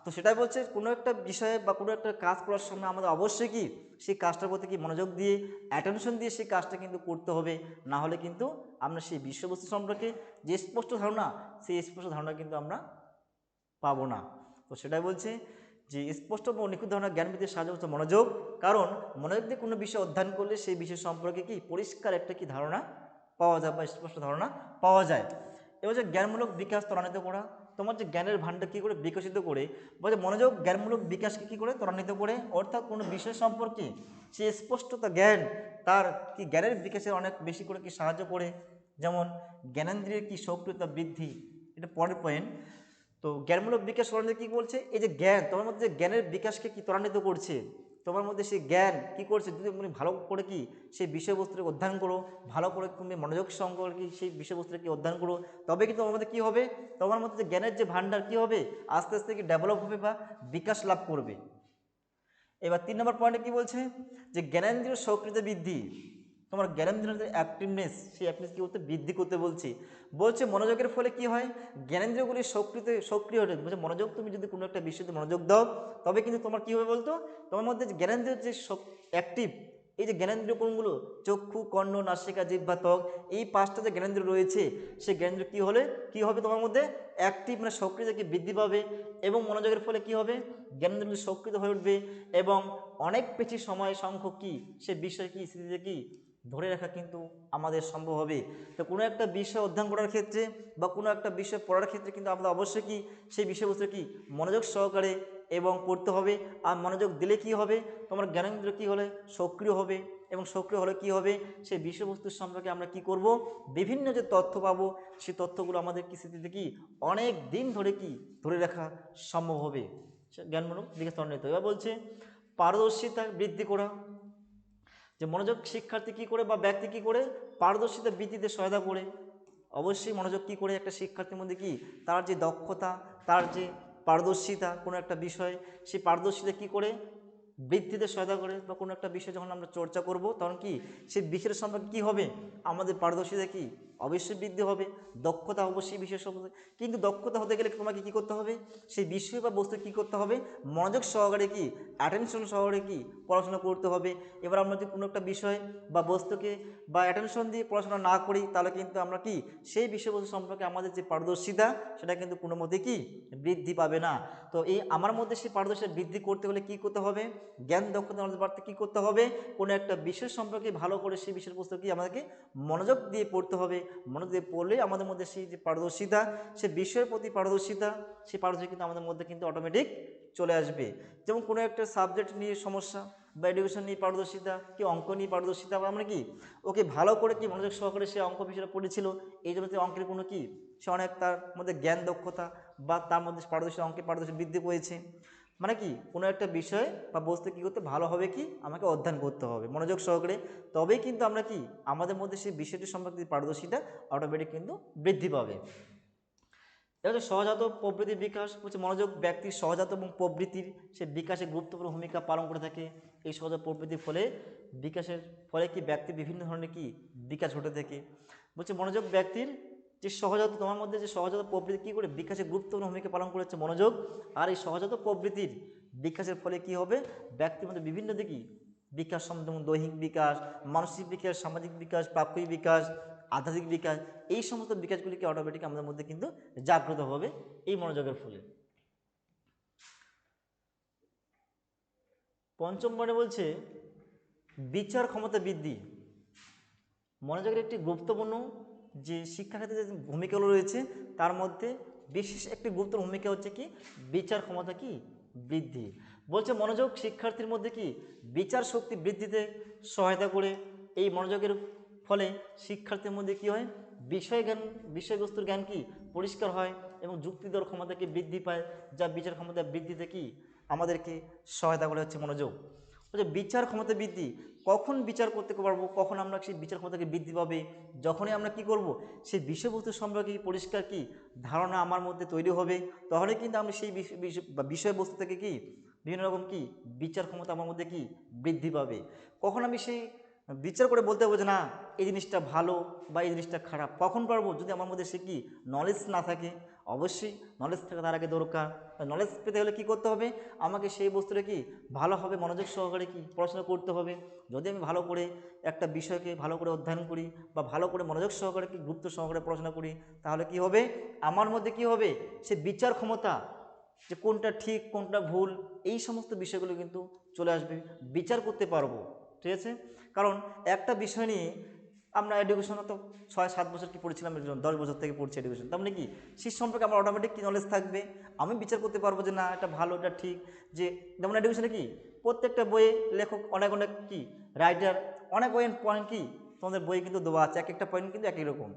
তো সেটাই বলছে কোনো একটা বিষয়ে বা কোনো একটা কাজ করার সময় আমাদের অবশ্যই কি সেই কাজটার প্রতি কি মনোযোগ দিয়ে অ্যাটেনশন দিয়ে সেই কাজটা কিন্তু করতে হবে। না হলে কিন্তু আমরা সেই বিষয়বস্তু সম্পর্কে যে স্পষ্ট ধারণা, সেই স্পষ্ট ধারণা কিন্তু আমরা পাবো না। তো সেটাই বলছে যে স্পষ্ট এবং নিখুঁত ধারণা জ্ঞান বৃদ্ধির সাহায্য হচ্ছে মনোযোগ। কারণ মনোযোগ দিয়ে কোনো বিষয় অধ্যয়ন করলে সেই বিষয় সম্পর্কে কি পরিষ্কার একটা কি ধারণা পাওয়া যায় বা স্পষ্ট ধারণা পাওয়া যায়। এবার যে জ্ঞানমূলক বিকাশ ত্বরান্বিত করা, তোমার যে জ্ঞানের ভাণ্ডার কী করে বিকশিত করে, বলছে মনোযোগ জ্ঞানমূলক বিকাশকে কী করে ত্বরান্বিত করে, অর্থাৎ কোনো বিষয় সম্পর্কে সে স্পষ্টতা জ্ঞান তার কি জ্ঞানের বিকাশে অনেক বেশি করে কি সাহায্য করে। যেমন জ্ঞানেন্দ্রিয়ের কি সক্রিয়তা বৃদ্ধি, এটা পরের পয়েন্ট। তো জ্ঞানমূলক বিকাশ ত্বরান্বিত কী বলছে, এই যে জ্ঞান তোমার মধ্যে জ্ঞানের বিকাশকে কি ত্বরান্বিত করছে, তোমার মধ্যে সেই জ্ঞান কি করছে, যদি তুমি ভালো করে কি সেই বিষয়বস্তুকে অধ্যয়ন করো, ভালো করে তুমি মনোযোগ সহকারে কি সেই বিষয়বস্তুকে অধ্যয়ন করো, তবে কিন্তু তোমার মধ্যে কী হবে, তোমার মধ্যে যে জ্ঞানের যে ভাণ্ডার কী হবে আস্তে আস্তে কি ডেভেলপ হবে বা বিকাশ লাভ করবে। এবার 3 নম্বর পয়েন্টে কি বলছে যে জ্ঞানেন্দ্রিয় সক্রিয়তা বৃদ্ধি, তোমার জ্ঞানেন্দ্রিয় যে অ্যাক্টিভনেস, সেই অ্যাক্টিভনেস কী করতে বৃদ্ধি করতে বলছে মনোযোগের ফলে কি হয়, জ্ঞানেন্দ্রিয়গুলি সক্রিয় হয়ে বলছে মনোযোগ, তুমি যদি কোনো একটা বিষয়তে মনোযোগ দাও, তবে কিন্তু তোমার কী হবে বলতো, তোমার মধ্যে যে জ্ঞানেন্দ্রিয় যে অ্যাক্টিভ, এই যে জ্ঞানেন্দ্রিয় কোনগুলো চক্ষু কর্ণ নাসিকা জিহ্বা ত্বক, এই 5টা যে জ্ঞানেন্দ্রিয় রয়েছে, সেই জ্ঞানেন্দ্রিয় কী হবে তোমার মধ্যে অ্যাক্টিভ মানে সক্রিয়তা কি বৃদ্ধি পাবে, এবং মনোযোগের ফলে কি হবে জ্ঞানেন্দ্রগুলি সক্রিয় হয়ে উঠবে, এবং অনেক বেশি সময় সংখ্যক কি সে বিষয় কি স্মৃতিতে কি ধরে রাখা কিন্তু আমাদের সম্ভব হবে। তো কোনো একটা বিষয় অধ্যয়ন করার ক্ষেত্রে বা কোনো একটা বিষয় পড়ার ক্ষেত্রে কিন্তু আমরা অবশ্যই কি সেই বিষয়বস্তু কি মনোযোগ সহকারে এবং পড়তে হবে। আর মনোযোগ দিলে কি হবে, তোমার জ্ঞানেন্দ্র কি হলে সক্রিয় হবে, এবং সক্রিয় হলে কি হবে সেই বিষয়বস্তুর সম্পর্কে আমরা কি করব, বিভিন্ন যে তথ্য পাবো সেই তথ্যগুলো আমাদের কি স্মৃতিতে কি অনেক দিন ধরে কি ধরে রাখা সম্ভব হবে। জ্ঞানমূলক দিকে ত্বরান্বিত। এবার বলছে পারদর্শিতা বৃদ্ধি করা, যে মনোযোগ শিক্ষার্থী কী করে বা ব্যক্তি কী করে পারদর্শিতা বৃদ্ধিতে সহায়তা করে। অবশ্যই মনোযোগ কী করে একটা শিক্ষার্থীর মধ্যে কি তার যে দক্ষতা, তার যে পারদর্শিতা কোনো একটা বিষয়, সেই পারদর্শিতা কী করে বৃদ্ধিতে সহায়তা করে, বা কোনো একটা বিষয় যখন আমরা চর্চা করব তখন কি সেই বিষয়ের সম্পর্কে কী হবে আমাদের পারদর্শিতা কি অবশ্যই বৃদ্ধি হবে, দক্ষতা অবশ্যই বিষয় সম্পর্কে। কিন্তু দক্ষতা হতে গেলে তোমাকে কী করতে হবে, সেই বিষয় বা বস্তু কী করতে হবে মনোযোগ সহকারে কি অ্যাটেনশন সহকারে কি পড়াশোনা করতে হবে। এবার আমরা যদি কোনো একটা বিষয় বা বস্তুকে বা অ্যাটেনশন দিয়ে পড়াশোনা না করি, তাহলে কিন্তু আমরা কি সেই বিষয়বস্তু সম্পর্কে আমাদের যে পারদর্শিতা সেটা কিন্তু কোনো মধ্যে কি বৃদ্ধি পাবে না। তো এই আমার মধ্যে সেই পারদর্শিতা বৃদ্ধি করতে হলে কী করতে হবে, জ্ঞান দক্ষতা আমাদের বাড়তে কী করতে হবে, কোনো একটা বিষয় সম্পর্কে ভালো করে সেই বিষয়বস্তু কি আমাদেরকে মনোযোগ দিয়ে পড়তে হবে। মনোযোগ দিয়ে পড়লেই আমাদের মধ্যে সেই যে পারদর্শিতা, সে বিষয়ের প্রতি পারদর্শিতা, সেই পারদর্শিতা কিন্তু আমাদের মধ্যে কিন্তু অটোমেটিক চলে আসবে। যেমন কোনো একটা সাবজেক্ট নিয়ে সমস্যা বা এডুকেশন নিয়ে পারদর্শিতা, কি অঙ্ক নিয়ে পারদর্শিতা, বা আমরা কি ওকে ভালো করে কি মনোযোগ সহকারে সে অঙ্ক বিষয়টা পড়েছিল, এই জন্য অঙ্কের কোনো কি সে অনেক তার মধ্যে জ্ঞান দক্ষতা বা তার মধ্যে পারদর্শিতা অঙ্কের পারদর্শিতা বৃদ্ধি পেয়েছে। মানে কি কোনো একটা বিষয় বা বস্তু কী করতে ভালো হবে কি আমাকে অধ্যয়ন করতে হবে মনোযোগ সহকারে, তবেই কিন্তু আমরা কি আমাদের মধ্যে সেই বিষয়টি সম্পর্কে পারদর্শিতা অটোমেটিক কিন্তু বৃদ্ধি পাবে। এটা হচ্ছে সহজাত প্রবৃত্তির বিকাশ, বলছে মনোযোগ ব্যক্তির সহজাত এবং প্রবৃত্তির সে বিকাশে গুরুত্বপূর্ণ ভূমিকা পালন করে থাকে। এই সহজাত প্রবৃত্তির ফলে বিকাশের ফলে কি ব্যক্তির বিভিন্ন ধরনের কি বিকাশ ঘটে থাকে। বলছে মনোযোগ ব্যক্তির যে সহজাত, তোমার মধ্যে যে সহজাত প্রবৃত্তি কী করে বিকাশে গুরুত্বপূর্ণ ভূমিকা পালন করেছে মনোযোগ, আর এই সহজাত প্রবৃত্তির বিকাশের ফলে কি হবে ব্যক্তির মধ্যে বিভিন্ন দিকই বিকাশ, যেমন দৈহিক বিকাশ, মানসিক বিকাশ, সামাজিক বিকাশ, প্রাপ্তিক বিকাশ, আধ্যাত্মিক বিকাশ, এই সমস্ত বিকাশগুলিকে অটোমেটিক আমাদের মধ্যে কিন্তু জাগ্রত হবে এই মনোযোগের ফলে। পঞ্চম পয়েন্টে বলছে বিচার ক্ষমতা বৃদ্ধি। মনোযোগের একটি গুরুত্বপূর্ণ যে শিক্ষাক্ষেত্রে যে ভূমিকাগুলো রয়েছে তার মধ্যে বিশেষ একটি গুরুত্বপূর্ণ ভূমিকা হচ্ছে কি বিচার ক্ষমতা কি বৃদ্ধি। বলছে মনোযোগ শিক্ষার্থীর মধ্যে কি বিচার শক্তি বৃদ্ধিতে সহায়তা করে। এই মনোযোগের ফলে শিক্ষার্থীর মধ্যে কি হয় বিষয়বস্তুর জ্ঞান কি পরিষ্কার হয় এবং যুক্তি দেওয়ার ক্ষমতা কি বৃদ্ধি পায়, যা বিচার ক্ষমতা বৃদ্ধিতে কি আমাদেরকে সহায়তা করে হচ্ছে মনোযোগ। বলছে বিচার ক্ষমতা বৃদ্ধি, কখন বিচার করতে পারবো, কখন আমরা সেই বিচার ক্ষমতাকে বৃদ্ধি পাবে, যখনই আমরা কি করব সেই বিষয়বস্তু সম্পর্কে পরিষ্কার কি ধারণা আমার মধ্যে তৈরি হবে, তাহলে কিন্তু আমি সেই বিষয়বস্তু থেকে কি বিভিন্ন রকম কি বিচার ক্ষমতা আমার মধ্যে কি বৃদ্ধি পাবে। কখন আমি সেই বিচার করে বলতে পারবো যে না এই জিনিসটা ভালো বা এই জিনিসটা খারাপ, কখন পারবো যদি আমার মধ্যে সে কি নলেজ না থাকে। অবশ্যই নলেজ থাকা তার আগে দরকার। নলেজ পেতে হলে কী করতে হবে, আমাকে সেই বস্তুটা কি ভালোভাবে মনোযোগ সহকারে কি পড়াশোনা করতে হবে। যদি আমি ভালো করে একটা বিষয়কে ভালো করে অধ্যয়ন করি বা ভালো করে মনোযোগ সহকারে কি গুরুত্ব সহকারে পড়াশোনা করি, তাহলে কি হবে আমার মধ্যে কি হবে সে বিচার ক্ষমতা, যে কোনটা ঠিক কোনটা ভুল এই সমস্ত বিষয়গুলো কিন্তু চলে আসবে, বিচার করতে পারবো। ঠিক আছে, কারণ একটা বিষয় নিয়ে আমরা এডুকেশন তো 6-7 বছর কি পড়েছিলাম, 10 বছর থেকে পড়ছি এডুকেশন, তার মানে কি সে সম্পর্কে আমার অটোমেটিক কি নলেজ থাকবে, আমি বিচার করতে পারবো যে না এটা ভালো এটা ঠিক। যে যেমন এডুকেশনে কি প্রত্যেকটা বইয়ে লেখক অনেক অনেক কি রাইটার অনেক পয়েন্ট কি তোমাদের বই কিন্তু দেওয়া আছে, এক একটা পয়েন্ট কিন্তু একই রকম।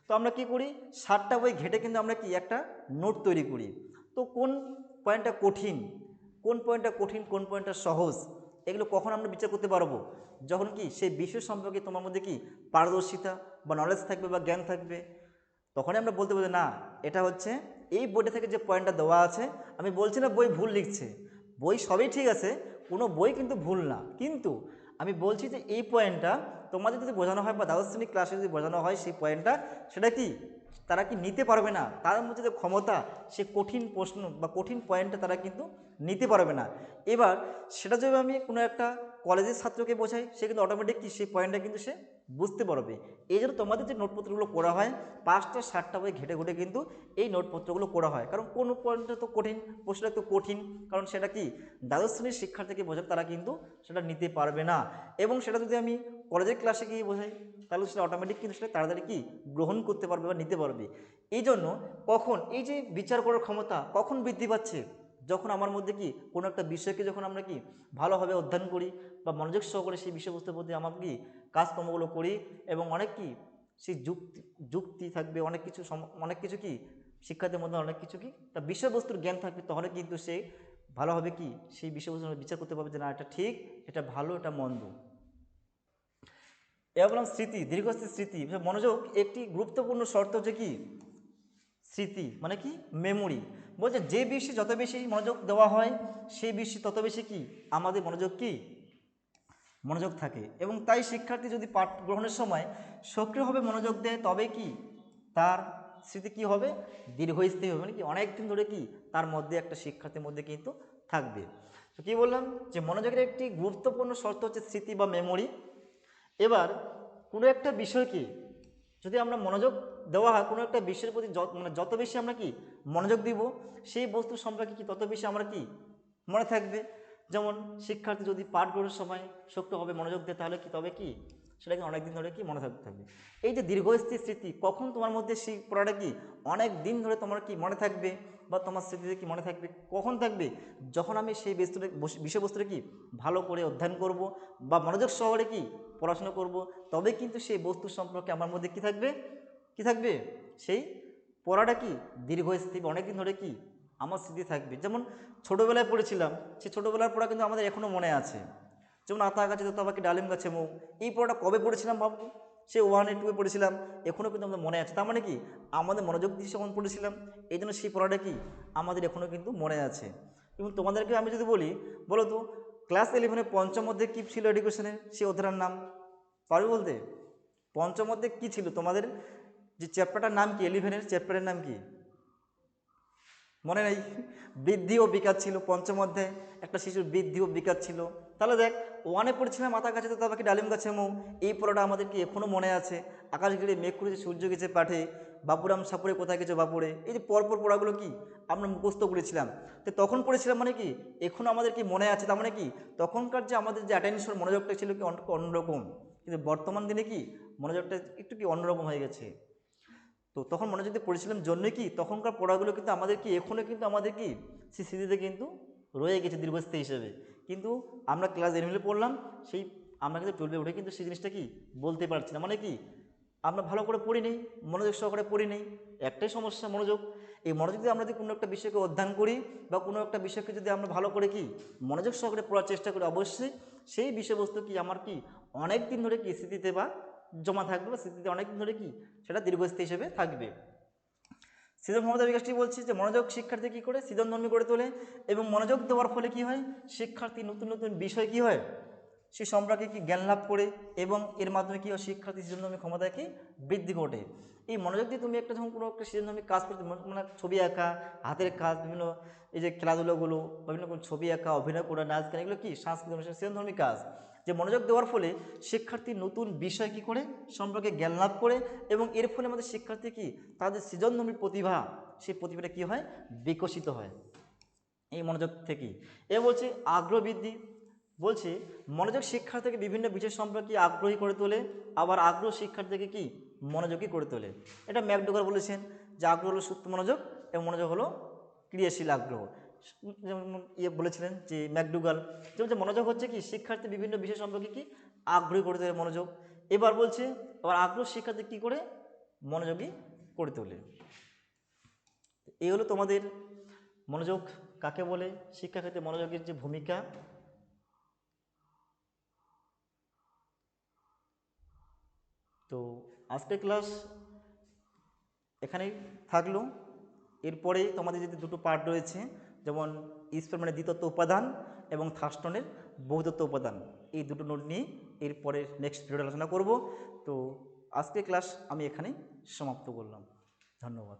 তো আমরা কি করি 7টা বই ঘেটে কিন্তু আমরা কি একটা নোট তৈরি করি। তো কোন পয়েন্টটা কঠিন কোন পয়েন্টটা সহজ, এগুলো কখন আমরা বিচার করতে পারবো, যখন কি সেই বিষয় সম্পর্কে তোমার মধ্যে কি পারদর্শিতা বা নলেজ থাকবে বা জ্ঞান থাকবে। তখনই আমরা বলতে পারবো না এটা হচ্ছে এই বইটা থেকে যে পয়েন্টটা দেওয়া আছে, আমি বলছি না বই ভুল লিখছে, বই সবই ঠিক আছে, কোনো বই কিন্তু ভুল না, কিন্তু আমি বলছি যে এই পয়েন্টটা তোমাদের যদি বোঝানো হয় বা দ্বাদশ শ্রেণী ক্লাসে যদি বোঝানো হয় সেই পয়েন্টটা সেটা কি তারা কি নিতে পারবে না, তার মধ্যে যে ক্ষমতা সে কঠিন প্রশ্ন বা কঠিন পয়েন্টটা তারা কিন্তু নিতে পারবে না। এবার সেটা যদি আমি কোনো একটা কলেজের ছাত্রকে বোঝাই, সে কিন্তু অটোমেটিক কি সেই পয়েন্টটা কিন্তু সে বুঝতে পারবে। এই জন্য তোমাদের যে নোটপত্রগুলো করা হয় 5টা-7টা বই ঘেটে ঘুটে কিন্তু এই নোটপত্রগুলো করা হয়, কারণ কোন পয়েন্টটা তো কঠিন, প্রশ্নটা তো কঠিন, কারণ সেটা কি দ্বাদশ শ্রেণীর শিক্ষার্থীকে বোঝাবে তারা কিন্তু সেটা নিতে পারবে না। এবং সেটা যদি আমি কলেজের ক্লাসে গিয়ে বোঝাই তাহলে সেটা অটোমেটিক কিন্তু সেটা তাড়াতাড়ি কি গ্রহণ করতে পারবে বা নিতে পারবে। এই জন্য কখন এই যে বিচার করার ক্ষমতা কখন বৃদ্ধি পাচ্ছে, যখন আমার মধ্যে কি কোনো একটা বিষয়কে যখন আমরা কি ভালোভাবে অধ্যয়ন করি বা মনোযোগ সহকারে সেই বিষয়বস্তুর প্রতি আমার কি কাজকর্মগুলো করি, এবং অনেক কি সেই যুক্তি থাকবে, অনেক কিছু কি শিক্ষার্থীর মধ্যে অনেক কিছু কি তার বিষয়বস্তুর জ্ঞান থাকবে, তাহলে কিন্তু সে ভালোভাবে কি সেই বিষয়বস্তু বিচার করতে পারবে যে না এটা ঠিক এটা ভালো এটা মন্দ। এবার বললাম স্মৃতি, দীর্ঘস্থায়ী স্মৃতি। মনোযোগ একটি গুরুত্বপূর্ণ শর্ত হচ্ছে কি স্মৃতি, মানে কি মেমোরি। বলছে যে বিষয়ে যত বেশি মনোযোগ দেওয়া হয় সেই বিষয়ে তত বেশি কি আমাদের মনোযোগ থাকে, এবং তাই শিক্ষার্থী যদি পাঠ গ্রহণের সময় সক্রিয়ভাবে মনোযোগ দেয় তবে কি তার স্মৃতি কি হবে দীর্ঘস্থায়ী হবে, মানে কি অনেক দিন ধরে কি তার মধ্যে একটা শিক্ষার্থীর মধ্যে কিন্তু থাকবে। তো কী বললাম যে মনোযোগের একটি গুরুত্বপূর্ণ শর্ত হচ্ছে স্মৃতি বা মেমোরি। এবার কোনো একটা বিষয়কে যদি আমরা মনোযোগ দেওয়া হয় কোনো একটা বিষয়ের প্রতি যত বেশি আমরা কি মনোযোগ দিব সেই বস্তু সম্পর্কে কি তত বেশি আমরা কি মনে থাকবে। যেমন শিক্ষার্থী যদি পাঠ গ্রহণের সময় সক্রিয়ভাবে মনোযোগ দেয় তাহলে কি তবে কি সেটাকে অনেকদিন ধরে কি মনে থাকবে। এই যে দীর্ঘস্থায়ী স্মৃতি, কখন তোমার মধ্যে সেই পড়াটা কি অনেক দিন ধরে তোমার কি মনে থাকবে বা তোমার স্মৃতিতে কি মনে থাকবে, কখন থাকবে যখন আমি সেই বিষয়বস্তুটা কি ভালো করে অধ্যয়ন করব বা মনোযোগ সহকারে কি পড়াশোনা করব, তবে কিন্তু সেই বস্তু সম্পর্কে আমার মধ্যে কি থাকবে সেই পড়াটা কি দীর্ঘস্থায়ী অনেকদিন ধরে কি আমার স্মৃতি থাকবে। যেমন ছোটোবেলায় পড়েছিলাম সেই ছোটোবেলার পড়া কিন্তু আমাদের এখনও মনে আছে। যেমন আতা গাছে তো আবার কি ডালিম গাছে মৌ, এই পড়াটা কবে পড়েছিলাম ভাববো, সে 1-2 পড়েছিলাম, এখনও কিন্তু আমাদের মনে আছে। তার মানে কি আমাদের মনোযোগ দিয়ে যখন পড়েছিলাম এই জন্য সেই পড়াটা কি আমাদের এখনও কিন্তু মনে আছে। এবং তোমাদেরকে আমি যদি বলো তো ক্লাস 11-এ পঞ্চম অধ্যায়ে কী ছিল এডুকেশনের সেই অধ্যায়ের নাম পারবে বলতে? পঞ্চম অধ্যায়ে কী ছিল তোমাদের যে চ্যাপ্টারটার নাম কি, 11-এর চ্যাপ্টারের নাম কি মনে নেই? বৃদ্ধি ও বিকাশ ছিল পঞ্চম অধ্যায়ে, একটা শিশুর বৃদ্ধি ও বিকাশ ছিল। তাহলে দেখ, ওয়ানে পড়েছিলাম মাথা গাছে তো বাকি ডালিম গাছে মৌ, এই পড়াটা আমাদের কি এখনও মনে আছে। আকাশ ঘিরে মেঘ করেছে সূর্য গেছে পাঠে, বাপুরাম সাপুরে কোথায় গেছে বাপুরে, এই যে পরপর পড়াগুলো কি আমরা মুখস্থ করেছিলাম। তো তখন পড়েছিলাম মানে কি এখনও আমাদের কি মনে আছে, তার মানে কি তখনকার যে আমাদের যে অ্যাটেনশন মনোযোগটা ছিল কি অন্যরকম, কিন্তু বর্তমান দিনে কি মনোযোগটা একটু কি অন্যরকম হয়ে গেছে। তো তখন মনোযোগ দিয়ে পড়েছিলাম জন্য কি তখনকার পড়াগুলো কিন্তু আমাদের কি এখনও কিন্তু আমাদের কি সেই স্মৃতিতে কিন্তু রয়ে গেছে দীর্ঘস্থায়ী হিসেবে। কিন্তু আমরা ক্লাস 11 পড়লাম, সেই আমরা কিন্তু 12 উঠে কিন্তু সেই জিনিসটা কি বলতে পারছি না, মানে কি আমরা ভালো করে পড়ি নেই, মনোযোগ সহকারে পড়ি নেই। একটাই সমস্যা, মনোযোগ। এই মনোযোগ দিয়ে আমরা যদি কোনো একটা বিষয়কে অধ্যয়ন করি বা কোনো একটা বিষয়কে যদি আমরা ভালো করে কি মনোযোগ সহকারে পড়ার চেষ্টা করি, অবশ্যই সেই বিষয়বস্তু কি আমার কি অনেক দিন ধরে কি স্মৃতিতে বা জমা থাকবে, বা স্মৃতিতে অনেক দিন ধরে কি সেটা দীর্ঘস্থায়ী হিসেবে থাকবে। সৃজন ক্ষমতা বিকাশটি বলছি যে মনোযোগ শিক্ষার্থী কী করে সৃজনধর্মী করে তোলে, এবং মনোযোগ দেওয়ার ফলে কি হয় শিক্ষার্থী নতুন নতুন বিষয় কি হয় সে সম্পর্কে কি জ্ঞান লাভ করে, এবং এর মাধ্যমে কী হয় শিক্ষার্থী সৃজনধর্মী ক্ষমতায় কি বৃদ্ধি ঘটে। এই মনোযোগ দিয়ে তুমি একটা যখন কোনো একটা সৃজনধর্মী কাজ করতে, মানে ছবি আঁকা, হাতের কাজ, বিভিন্ন এই যে খেলাধুলোগুলো, বিভিন্ন ছবি আঁকা, অভিনয় করা, নাচ গান, এগুলো কি সাংস্কৃতিক অনুষ্ঠান সৃজনধর্মী কাজ, যে মনোযোগ দেওয়ার ফলে শিক্ষার্থী নতুন বিষয় কী করে সম্পর্কে জ্ঞান লাভ করে, এবং এর ফলে আমাদের শিক্ষার্থী কি তাদের সৃজনধর্মী প্রতিভা, সেই প্রতিভাটা কী হয় বিকশিত হয় এই মনোযোগ থেকেই। এ বলছে আগ্রহ বৃদ্ধি, বলছে মনোযোগ শিক্ষার্থীকে বিভিন্ন বিষয় সম্পর্কে আগ্রহী করে তোলে, আবার আগ্রহ শিক্ষার্থীকে কি মনোযোগী করে তোলে। এটা ম্যাকডোগাল বলেছেন যে আগ্রহ হলো সুপ্ত মনোযোগ এবং মনোযোগ হলো ক্রিয়াশীল আগ্রহ। যেমন বলেছিলেন যে ম্যাকডোগাল, যেমন যে মনোযোগ হচ্ছে কি শিক্ষার্থী বিভিন্ন বিষয় সম্পর্কে কি আগ্রহী করে তোলে মনোযোগ। এবার বলছে আবার আগ্রহ শিক্ষার্থী কী করে মনোযোগী করে তোলে। এই হলো তোমাদের মনোযোগ কাকে বলে, শিক্ষাক্ষেত্রে মনোযোগের যে ভূমিকা। তো আজকের ক্লাস এখানেই থাকলো। এরপরে তোমাদের যদি দুটো পার্ট রয়েছে, যেমন স্পের মানে দ্বিতত্ব উপাদান এবং থার্স্টনের বহুতত্ব উপাদান, এই দুটো নোট নিয়ে এরপরে নেক্সট ভিডিওতে আলোচনা করব। তো আজকের ক্লাস আমি এখানেই সমাপ্ত করলাম। ধন্যবাদ।